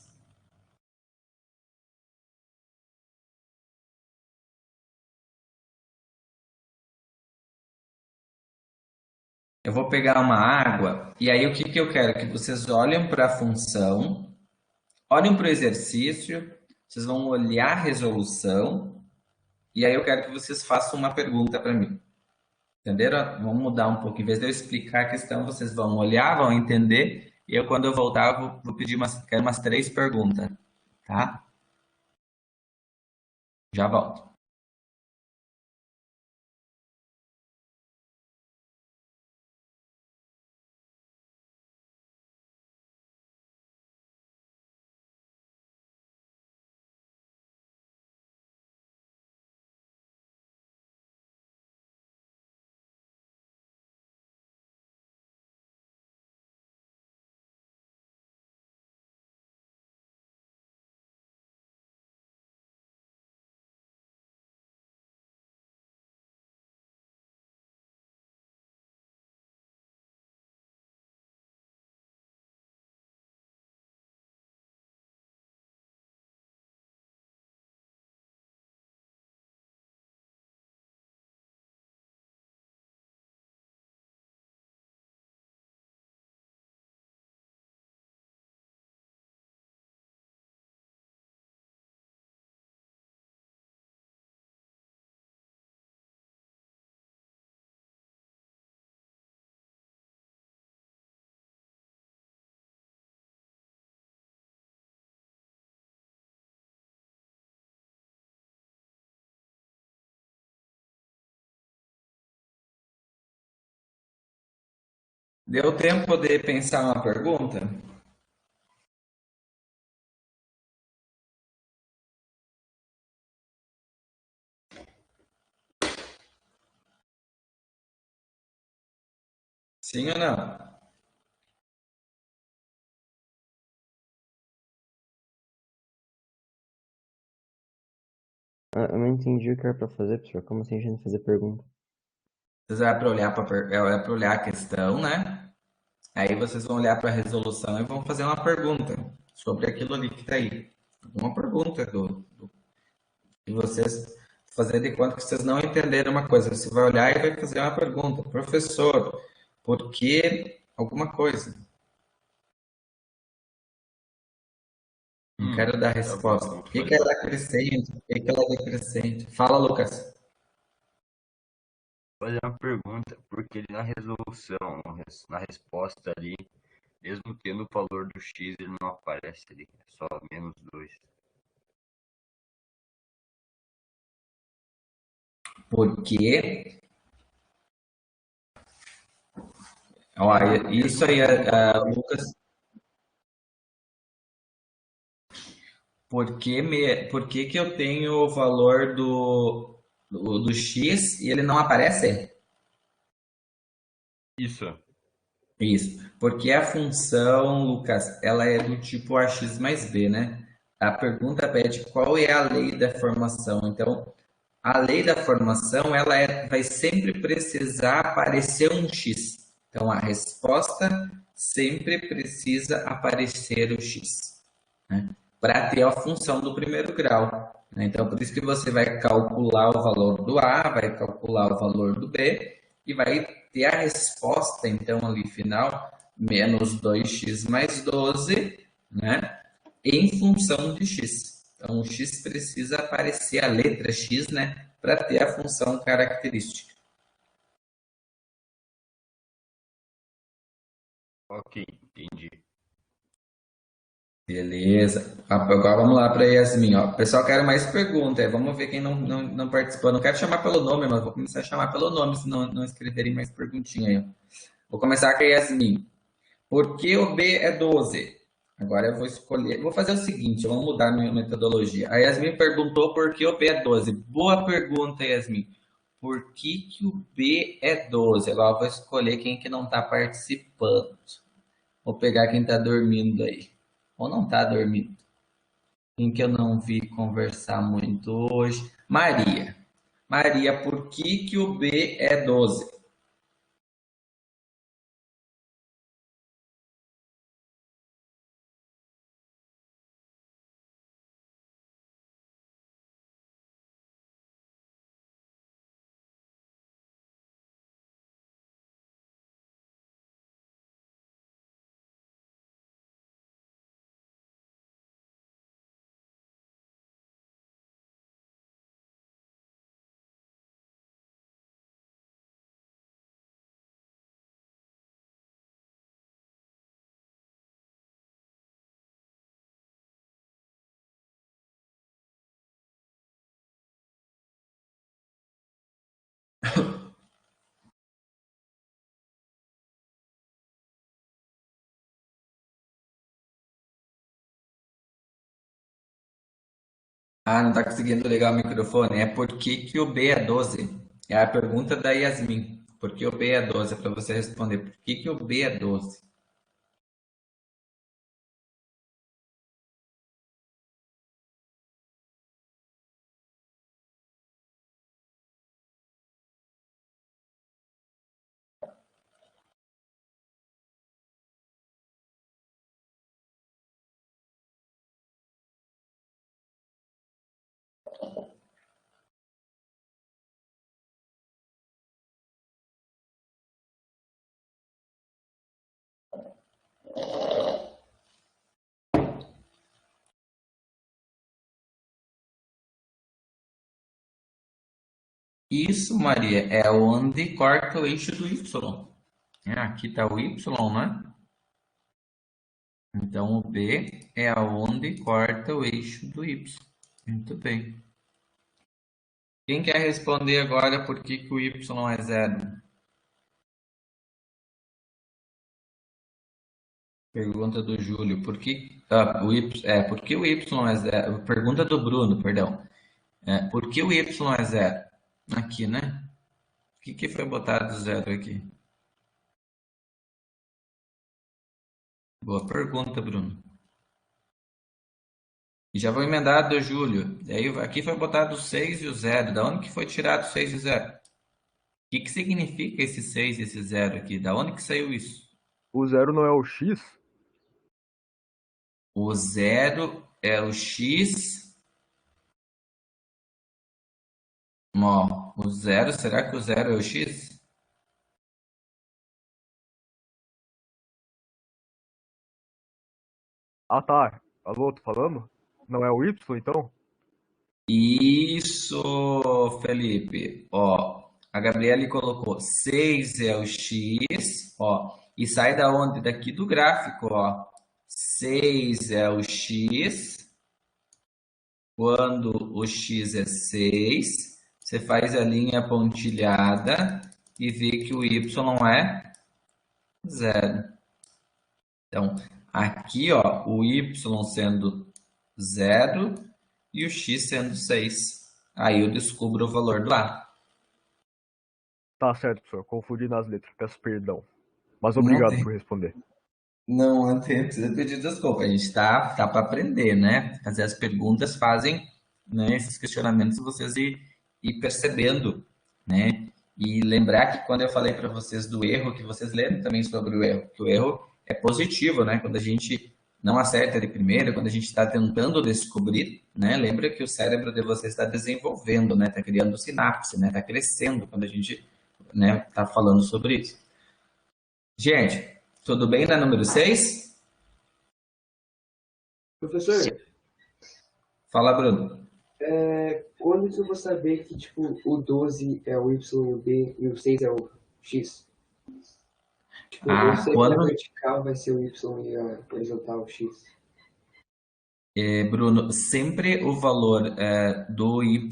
Eu vou pegar uma água e aí o que eu quero? Que vocês olhem para a função, olhem para o exercício, vocês vão olhar a resolução e aí eu quero que vocês façam uma pergunta para mim. Entenderam? Vamos mudar um pouco. Em vez de eu explicar a questão, vocês vão olhar, vão entender e eu, quando eu voltar, vou pedir quero umas 3 perguntas, tá? Já volto. Deu tempo de pensar uma pergunta? Sim ou não? Eu não entendi o que era pra fazer, professor. Como assim a gente fazer pergunta? Vocês vão para olhar para olhar a questão, né? Aí vocês vão olhar para a resolução e vão fazer uma pergunta sobre aquilo ali que está aí. Uma pergunta E vocês fazer de conta que vocês não entenderam uma coisa. Você vai olhar e vai fazer uma pergunta. Professor, por que alguma coisa? Não quero dar Tá bom, resposta. vou Por que fazer. ela acrescente? Por que ela decrescente? Fala, Lucas. Vou fazer uma pergunta, porque ele na resolução, na resposta ali, mesmo tendo o valor do x, ele não aparece ali. É só -2. Porque, olha, isso aí, Lucas, por que que eu tenho o valor do x e ele não aparece? Isso. Isso, porque a função, Lucas, ela é do tipo ax mais b, né? A pergunta pede qual é a lei da formação. Então, a lei da formação, vai sempre precisar aparecer um x. Então, a resposta sempre precisa aparecer o x, né? Para ter a função do primeiro grau, né? Então, por isso que você vai calcular o valor do A, vai calcular o valor do B e vai ter a resposta, então, ali final, menos 2x mais 12, né? Em função de x. Então, o x precisa aparecer a letra x, né? Para ter a função característica. Ok, entendi. Beleza. Agora vamos lá para Yasmin. Ó. Pessoal, quero mais perguntas. Vamos ver quem não participou. Não quero chamar pelo nome, mas vou começar a chamar pelo nome, se não escreverem mais perguntinha aí. Vou começar com a Yasmin. Por que o B é 12? Agora eu vou escolher. Vou fazer o seguinte, vamos mudar a minha metodologia. A Yasmin perguntou por que o B é 12. Boa pergunta, Yasmin. Por que o B é 12? Agora eu vou escolher quem que não está participando. Vou pegar quem está dormindo aí. Ou não está dormindo. Quem que eu não vi conversar muito hoje? Maria. Maria, por que o B é 12? Ah, não está conseguindo ligar o microfone. É por que o B é 12? É a pergunta da Yasmin. Por que o B é 12? É para você responder. Por que o B é 12? Isso, Maria, é onde corta o eixo do Y. Aqui está o Y, né? Então o B é aonde corta o eixo do Y. Muito bem. Quem quer responder agora por que o Y é zero? Pergunta do Júlio. Por que o Y é zero? Pergunta do Bruno, perdão. Por que o Y é zero? Aqui, né? O que foi botado zero aqui? Boa pergunta, Bruno. E já vou emendar do Júlio. Daí aqui foi botado o 6 e o zero. Da onde que foi tirado o 6 e o zero? O que significa esse 6 e esse zero aqui? Da onde que saiu isso? O zero não é o x? O zero é o x Ó, o zero, será que o zero é o x? Ah, tá. Alô, tô falando? Não é o Y, então? Isso, Felipe. Ó, a Gabriele colocou 6 é o x, ó, e sai da onde? Daqui do gráfico, ó. 6 é o x, quando o x é 6, você faz a linha pontilhada e vê que o y é zero. Então, aqui, ó, o y sendo zero e o x sendo 6. Aí eu descubro o valor do A. Tá certo, professor. Confundi nas letras. Peço perdão. Mas Não obrigado tem, por responder. não tem precisa pedir desculpa. A gente tá para aprender, né? Fazer as perguntas fazem, né, esses questionamentos vocês ir percebendo, né? E lembrar que quando eu falei para vocês do erro, que vocês lembram também sobre o erro, que o erro é positivo, né? Quando a gente não acerta de primeira, quando a gente está tentando descobrir, né? Lembra que o cérebro de vocês está desenvolvendo, né? Está criando sinapse, né? Está crescendo quando a gente, né, tá falando sobre isso. Gente, tudo bem na número 6? Professor, Fala, Bruno. quando que eu vou saber que, tipo, o 12 é o YB e o 6 é o X? Tipo, eu sei que a Quando, vertical vai ser o Y e a horizontal o X. Bruno, sempre o valor do Y,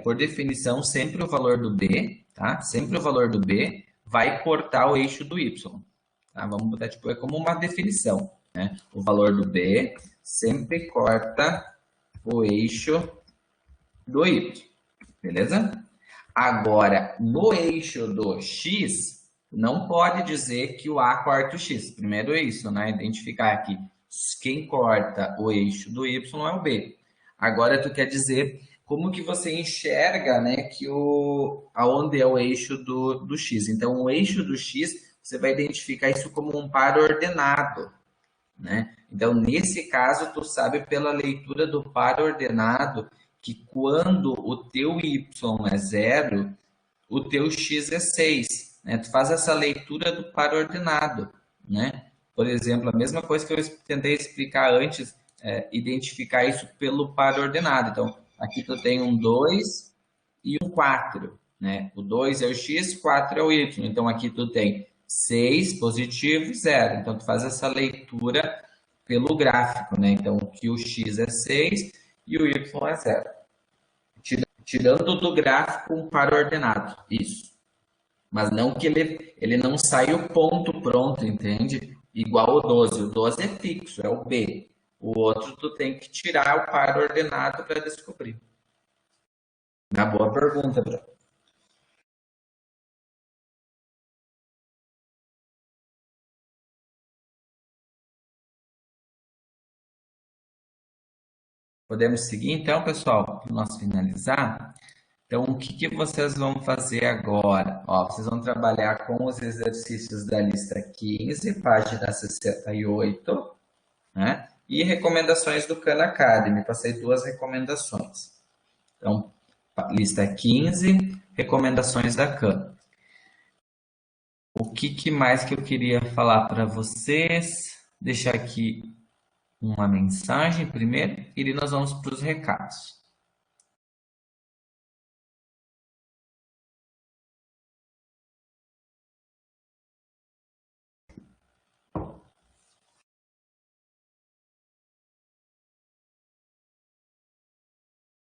por definição, sempre o valor do B, tá? Sempre o valor do B vai cortar o eixo do Y, tá? Vamos botar, tipo, é como uma definição, né? O valor do B sempre corta o eixo do Y, beleza? Agora, no eixo do X, não pode dizer que o A corta o X. Primeiro é isso, né? Identificar aqui quem corta o eixo do Y é o B. Agora, tu quer dizer como que você enxerga, né, que aonde é o eixo do X. Então, o eixo do X, você vai identificar isso como um par ordenado, né? Então, nesse caso, tu sabe pela leitura do par ordenado que quando o teu y é zero, o teu x é 6, né? Tu faz essa leitura do par ordenado, né? Por exemplo, a mesma coisa que eu tentei explicar antes, identificar isso pelo par ordenado. Então, aqui tu tem um 2 e um 4, né? O 2 é o x, 4 é o y. Então, aqui tu tem 6 positivo e 0. Então, tu faz essa leitura pelo gráfico, né? Então, que o x é 6 e o y é 0. Tirando do gráfico um par ordenado, isso. Mas não que ele não sai o ponto pronto, entende? Igual o 12. O 12 é fixo, é o B. O outro tu tem que tirar o par ordenado para descobrir. Uma boa pergunta, Bruno. Podemos seguir então, pessoal, para nós finalizar. Então, o que vocês vão fazer agora? Ó, vocês vão trabalhar com os exercícios da lista 15, página 68, né? E recomendações do Khan Academy. Passei 2 recomendações. Então, lista 15, recomendações da Khan. O que mais que eu queria falar para vocês? Deixar aqui uma mensagem primeiro e nós vamos para os recados.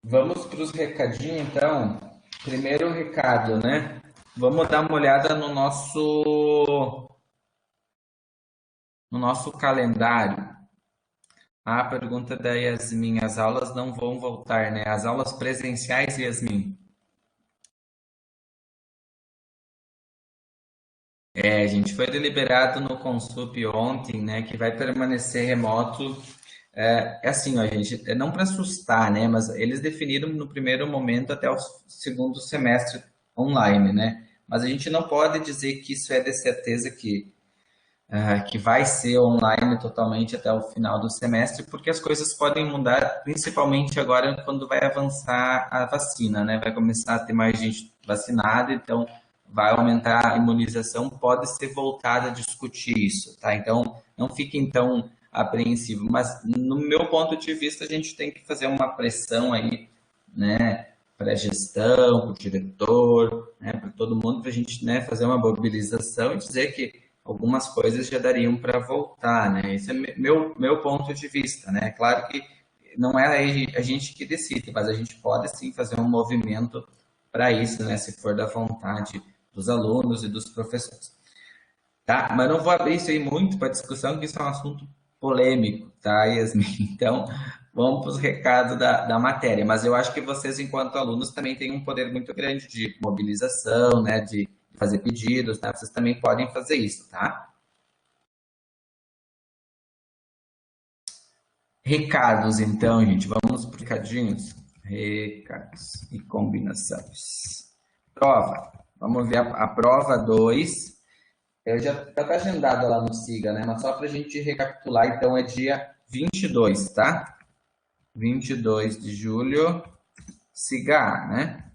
Vamos para os recadinhos, então. Primeiro recado, né? Vamos dar uma olhada no nosso calendário. A pergunta da Yasmin, as aulas não vão voltar, né? As aulas presenciais, Yasmin. A gente foi deliberado no Consup ontem, né, que vai permanecer remoto. Assim, ó, gente, não para assustar, né, mas eles definiram no primeiro momento até o segundo semestre online, né? Mas a gente não pode dizer que isso é de certeza que que vai ser online totalmente até o final do semestre, porque as coisas podem mudar, principalmente agora quando vai avançar a vacina, né? Vai começar a ter mais gente vacinada, então vai aumentar a imunização, pode ser voltada a discutir isso, tá? Então, não fiquem tão apreensivos, mas no meu ponto de vista, a gente tem que fazer uma pressão aí, né? Para a gestão, para o diretor, né? Para todo mundo, para a gente, né, fazer uma mobilização e dizer que algumas coisas já dariam para voltar, né? Esse é meu ponto de vista, né? Claro que não é a gente que decide, mas a gente pode sim fazer um movimento para isso, né? Se for da vontade dos alunos e dos professores. Tá? Mas não vou abrir isso aí muito para discussão, porque isso é um assunto polêmico, tá, Yasmin? Então, vamos para os recados da matéria. Mas eu acho que vocês, enquanto alunos, também têm um poder muito grande de mobilização, né? De fazer pedidos, né? Vocês também podem fazer isso, tá? Recados, então, gente. Vamos para os recadinhos. Recados e combinações. Prova. Vamos ver a prova 2. Eu já está agendado lá no SIGA, né? Mas só para a gente recapitular, então é dia 22, tá? 22 de julho, SIGA, né?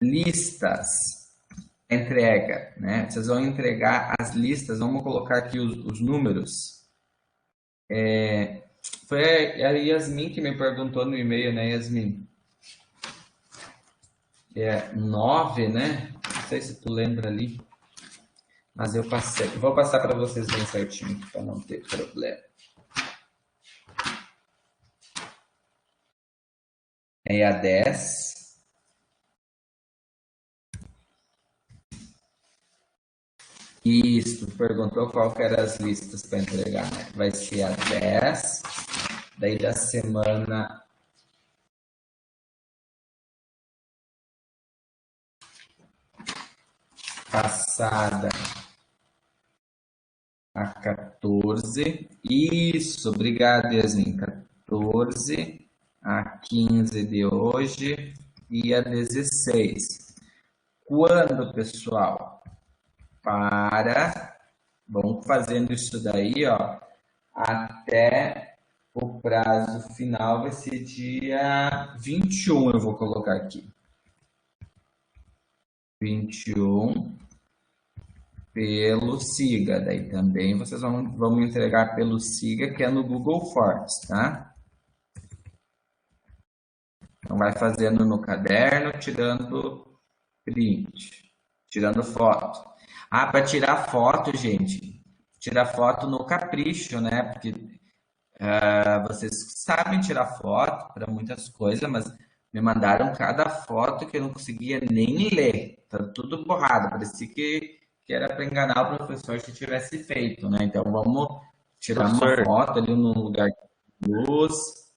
Listas, entrega, né? Vocês vão entregar as listas, vamos colocar aqui os números. Foi a Yasmin que me perguntou no e-mail, né, Yasmin? 9, né? Não sei se tu lembra ali. Mas eu passei. Vou passar para vocês bem certinho, para não ter problema. É a 10. Isso, perguntou qual que eram as listas para entregar, né? Vai ser a 10. Daí da semana passada a 14. Isso, obrigado, Yasmin. 14, a 15 de hoje e a 16. Quando, pessoal? Vamos fazendo isso daí, ó, até o prazo final vai ser dia 21, eu vou colocar aqui. 21 pelo SIGA, daí também vocês vão entregar pelo SIGA, que é no Google Forms, tá? Então vai fazendo no caderno, tirando print, tirando foto. Ah, para tirar foto, gente, tirar foto no Capricho, né? Porque vocês sabem tirar foto para muitas coisas, mas me mandaram cada foto que eu não conseguia nem ler. Tá tudo borrado. Parecia que era para enganar o professor se tivesse feito, né? Então vamos tirar uma Professor, foto ali num lugar de luz,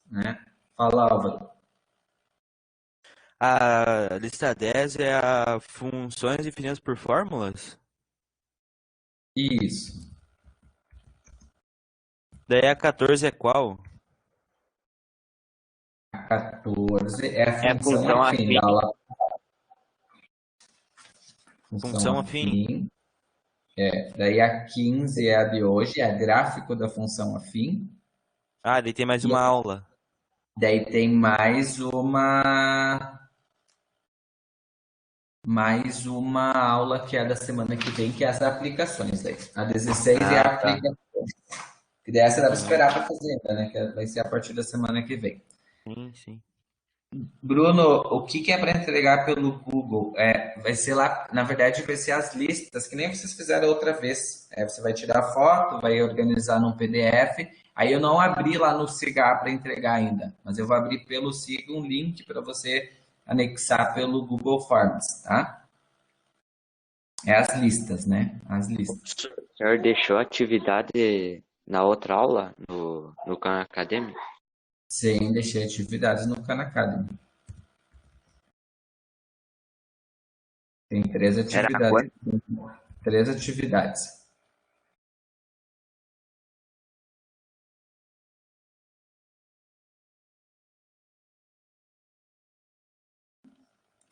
né? Fala, Álvaro. a lista 10 é a funções definidas por fórmulas? Isso. Daí a 14 é qual? A 14 é a É a função função afim afim. da aula. Função Função afim. afim. Daí a 15 é a de hoje, é a gráfico da função afim. Ah, daí tem mais E uma aula. daí tem mais uma aula que é da semana que vem, que é as aplicações daí. A 16 é a Ah, tá. aplicação. Que dessa dá para Aham. esperar para fazer ainda, né? Que vai ser a partir da semana que vem. Sim, sim. Bruno, o que é para entregar pelo Google? Vai ser lá, na verdade, vai ser as listas, que nem vocês fizeram outra vez. Você vai tirar a foto, vai organizar num PDF. Aí eu não abri lá no SIGA para entregar ainda, mas eu vou abrir pelo SIGA um link para você anexar pelo Google Forms, tá? É as listas, né? As listas. O senhor deixou a atividade na outra aula, no Khan Academy? Sem deixar atividades no Khan Academy. Tem três Era atividades. quando? Três atividades.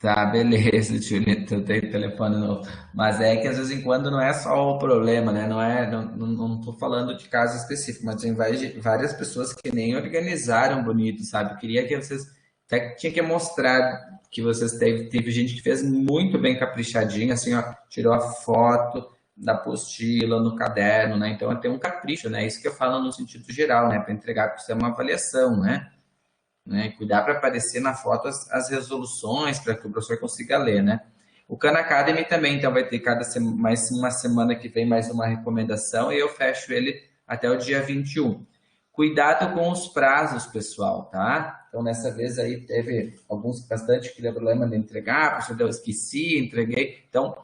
Tá, beleza, Julieta, eu tenho telefone novo. Mas é que às vezes em quando não é só o problema, né? Não tô falando de caso específico, mas tem várias pessoas que nem organizaram bonito, sabe? Eu queria que vocês até tinha que mostrar que vocês teve gente que fez muito bem caprichadinho, assim, ó, tirou a foto da apostila no caderno, né? Então tem um capricho, né? Isso que eu falo no sentido geral, né? Para entregar para você uma avaliação, né? Cuidar para aparecer na foto as resoluções para que o professor consiga ler, né? O Khan Academy também, então vai ter mais uma semana que vem mais uma recomendação e eu fecho ele até o dia 21. Cuidado com os prazos, pessoal, tá? Então nessa vez aí teve bastante que deu problema de entregar, professor, eu esqueci, entreguei. Então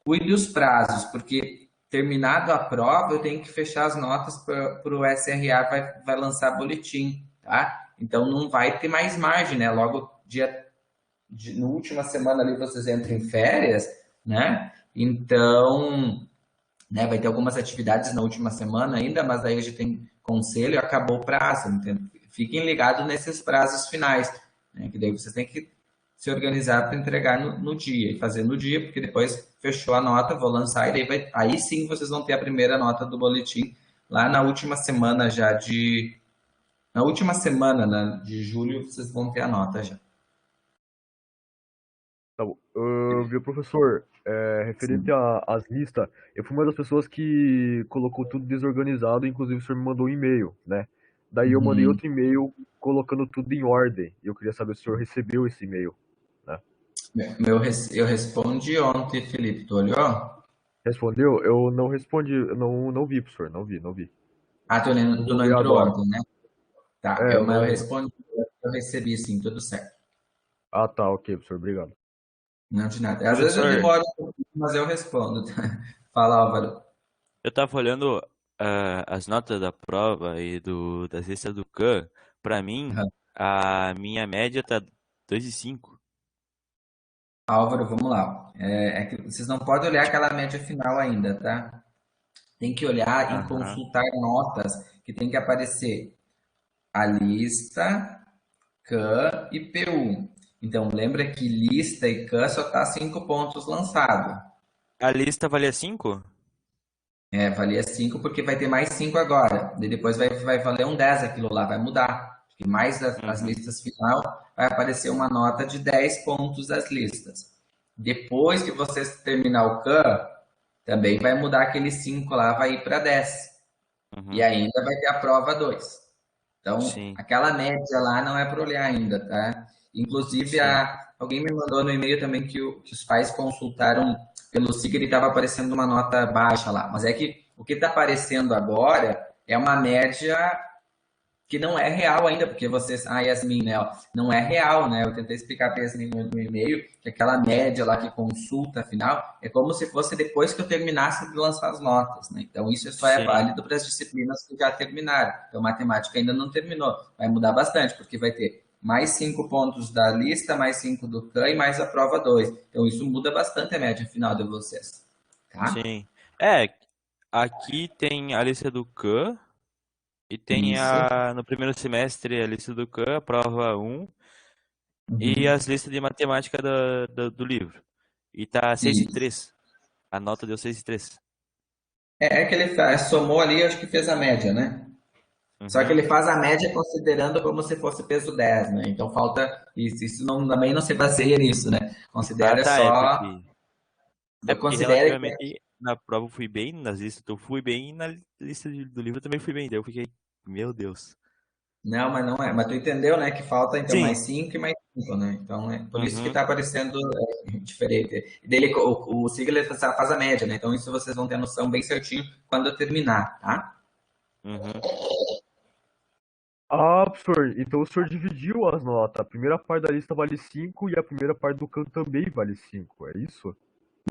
cuide os prazos, porque terminado a prova eu tenho que fechar as notas para o SRA vai lançar boletim, tá? Então não vai ter mais margem, né? Logo no última semana ali vocês entram em férias, né? Então, né, vai ter algumas atividades na última semana ainda, mas aí a gente tem conselho e acabou o prazo, entendeu? Fiquem ligados nesses prazos finais, né? Que daí vocês têm que se organizar para entregar no dia e fazer no dia, porque depois fechou a nota, vou lançar e daí aí sim vocês vão ter a primeira nota do boletim lá na última semana na última semana, né, de julho, vocês vão ter a nota já. Tá bom. Viu, professor, referente Sim. às listas, eu fui uma das pessoas que colocou tudo desorganizado, inclusive o senhor me mandou um e-mail, né? Daí eu mandei Uhum. outro e-mail colocando tudo em ordem, e eu queria saber se o senhor recebeu esse e-mail, né? Eu respondi ontem, Felipe, tu olhou? Respondeu? Eu não respondi, eu não vi, professor, não vi. Ah, tu Vou não ver entrou agora. ontem, né? Tá, É, eu mas eu não... respondi, eu recebi sim, tudo certo. Ah, tá, ok, professor, obrigado. Não de nada. Às vezes eu Professor, demoro um pouquinho, mas eu respondo, tá? Fala, Álvaro. eu tava olhando as notas da prova e das listas do Khan. Pra mim, Aham. a minha média tá 2,5. Álvaro, vamos lá. É que vocês não podem olhar aquela média final ainda, tá? Tem que olhar e Aham. consultar notas que tem que aparecer a lista, CAN e PU. Então, lembra que lista e CAN só está 5 pontos lançado. A lista valia 5? Valia 5 porque vai ter mais 5 agora. Daí depois vai valer um 10 aquilo lá, vai mudar. Porque mais as Uhum. listas final, vai aparecer uma nota de 10 pontos das listas. Depois que vocês terminar o CAN, também vai mudar aquele 5 lá, vai ir para 10. E Uhum. ainda vai ter a prova 2. Então, Sim, aquela média lá não é para olhar ainda, tá? Inclusive, sim. alguém me mandou no e-mail também que os pais consultaram pelo SIGA e estava aparecendo uma nota baixa lá. Mas é que o que está aparecendo agora é uma média que não é real ainda, porque vocês. Ah, Yasmin, né? Ó, não é real, né? Eu tentei explicar para Yasmin no e-mail que aquela média lá que consulta afinal é como se fosse depois que eu terminasse de lançar as notas, né? Então isso só é Sim, válido para as disciplinas que já terminaram. Então matemática ainda não terminou. Vai mudar bastante, porque vai ter mais 5 pontos da lista, mais 5 do CAN e mais a prova 2. Então isso muda bastante a média final de vocês, tá? sim. Aqui tem a lista do Khan e tem Isso. no primeiro semestre a lista do Khan, a prova 1 e Uhum. as listas de matemática do livro. E tá 6 e Isso. 3. A nota deu 6 e 3. É que ele somou ali, acho que fez a média, né? Só que Uhum. ele faz a média considerando como se fosse peso 10, né? Então falta isso. Isso também não se baseia nisso, né? Ah, Considera tá, só. é porque Considera que. relativamente na prova eu fui bem, nas listas eu fui bem e na lista do livro eu também fui bem. Daí eu fiquei, meu Deus. Não, mas não é. Mas tu entendeu, né? Que falta então Sim. mais 5 e mais 5, né? Então é por isso que Uhum. tá aparecendo diferente. E dele, o Sigler faz a média, né? Então isso vocês vão ter a noção bem certinho quando eu terminar, tá? Uhum. Ah, professor, então o senhor dividiu as notas. A primeira parte da lista vale 5 e a primeira parte do CAN também vale 5, é isso?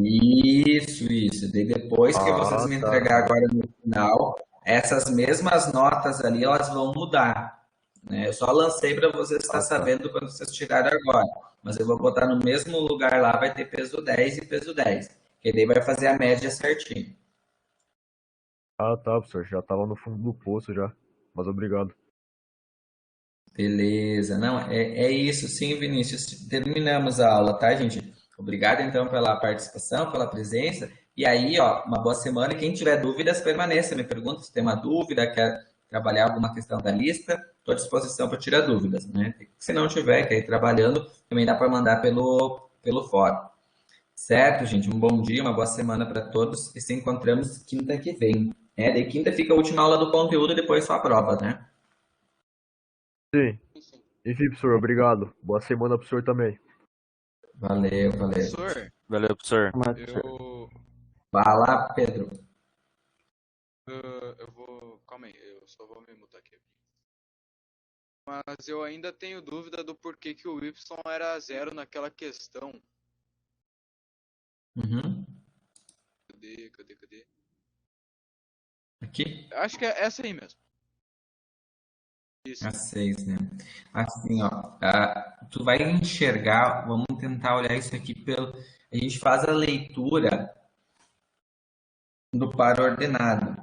Isso. Daí depois que vocês Ah, me tá. entregar agora no final, essas mesmas notas ali, elas vão mudar, né? Eu só lancei para vocês estar Ah, tá. sabendo quando vocês tirarem agora. Mas eu vou botar no mesmo lugar lá, vai ter peso 10 e peso 10. Que daí vai fazer a média certinho. Ah, tá, professor. Já tava no fundo do poço já. Mas obrigado. Beleza, não, é isso sim, Vinícius. Terminamos a aula, tá, gente? Obrigado então pela participação, pela presença. E aí, ó, uma boa semana. E quem tiver dúvidas, permaneça. Me pergunta se tem uma dúvida, quer trabalhar alguma questão da lista. Estou à disposição para tirar dúvidas, né? Se não tiver, quer ir trabalhando, também dá para mandar pelo fórum. Certo, gente? Um bom dia, uma boa semana para todos e se encontramos quinta que vem. Daí quinta fica a última aula do conteúdo e depois só a prova, né? Sim. Sim. Enfim, professor, obrigado. Boa semana pro senhor também. Valeu, valeu. Professor, Valeu, professor. eu, Vai lá, Pedro. eu vou. Calma aí, eu só vou me mutar aqui. Mas eu ainda tenho dúvida do porquê que o Y era zero naquela questão. Uhum. Cadê? Aqui? Acho que é essa aí mesmo. Isso. A 6, né? Assim, ó, tu vai enxergar, vamos tentar olhar isso aqui pelo. A gente faz a leitura do par ordenado.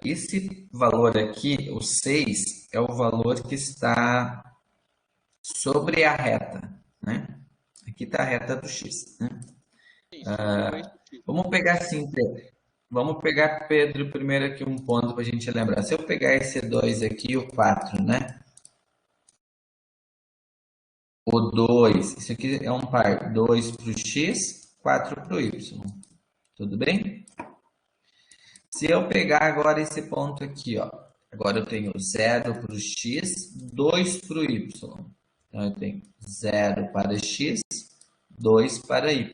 Esse valor aqui, o 6, é o valor que está sobre a reta, né? Aqui está a reta do x, né? Sim, sobre o eixo X. Vamos pegar assim, Pedro. Vamos pegar, Pedro, primeiro aqui um ponto para a gente lembrar. Se eu pegar esse 2 aqui, o 4, né? O 2, isso aqui é um par. 2 para o x, 4 para o y. Tudo bem? Se eu pegar agora esse ponto aqui, ó. Agora eu tenho 0 para o x, 2 para o y. Então eu tenho 0 para x, 2 para y.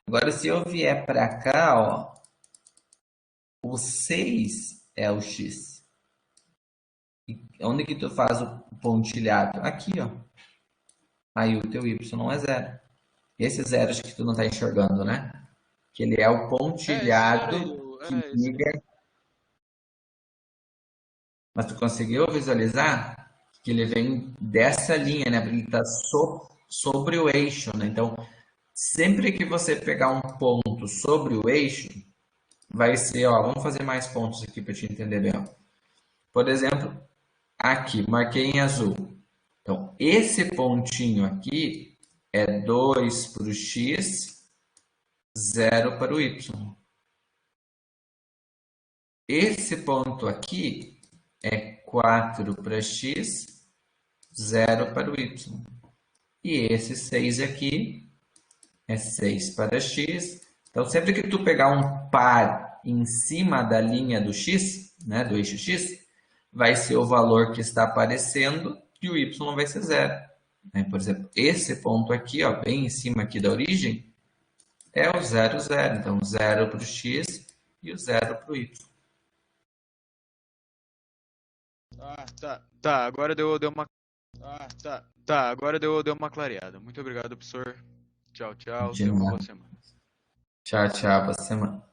Agora se eu vier para cá, ó, o 6 é o x. E onde que tu faz o pontilhado? Aqui, ó. Aí o teu y é 0. Esse 0 acho que tu não está enxergando, né? Que ele é o pontilhado que liga. Mas tu conseguiu visualizar? Que ele vem dessa linha, né? Porque ele está sobre o eixo, né? Então, sempre que você pegar um ponto sobre o eixo, vai ser, ó, vamos fazer mais pontos aqui para te entender bem. Ó. Por exemplo, aqui, marquei em azul. Então, esse pontinho aqui é 2 para o x, 0 para o y. Esse ponto aqui é 4 para x, 0 para o y. E esse 6 aqui é 6 para x. Então, sempre que tu pegar um par em cima da linha do x, né, do eixo x, vai ser o valor que está aparecendo e o y vai ser 0. Por exemplo, esse ponto aqui, ó, bem em cima aqui da origem, é o 0, 0. Então, 0 para o x e o 0 para o y. Tá, agora deu uma. Agora deu uma clareada. Muito obrigado, professor. Tchau, De tenha uma boa nada. semana. Tchau, tchau. Boa semana.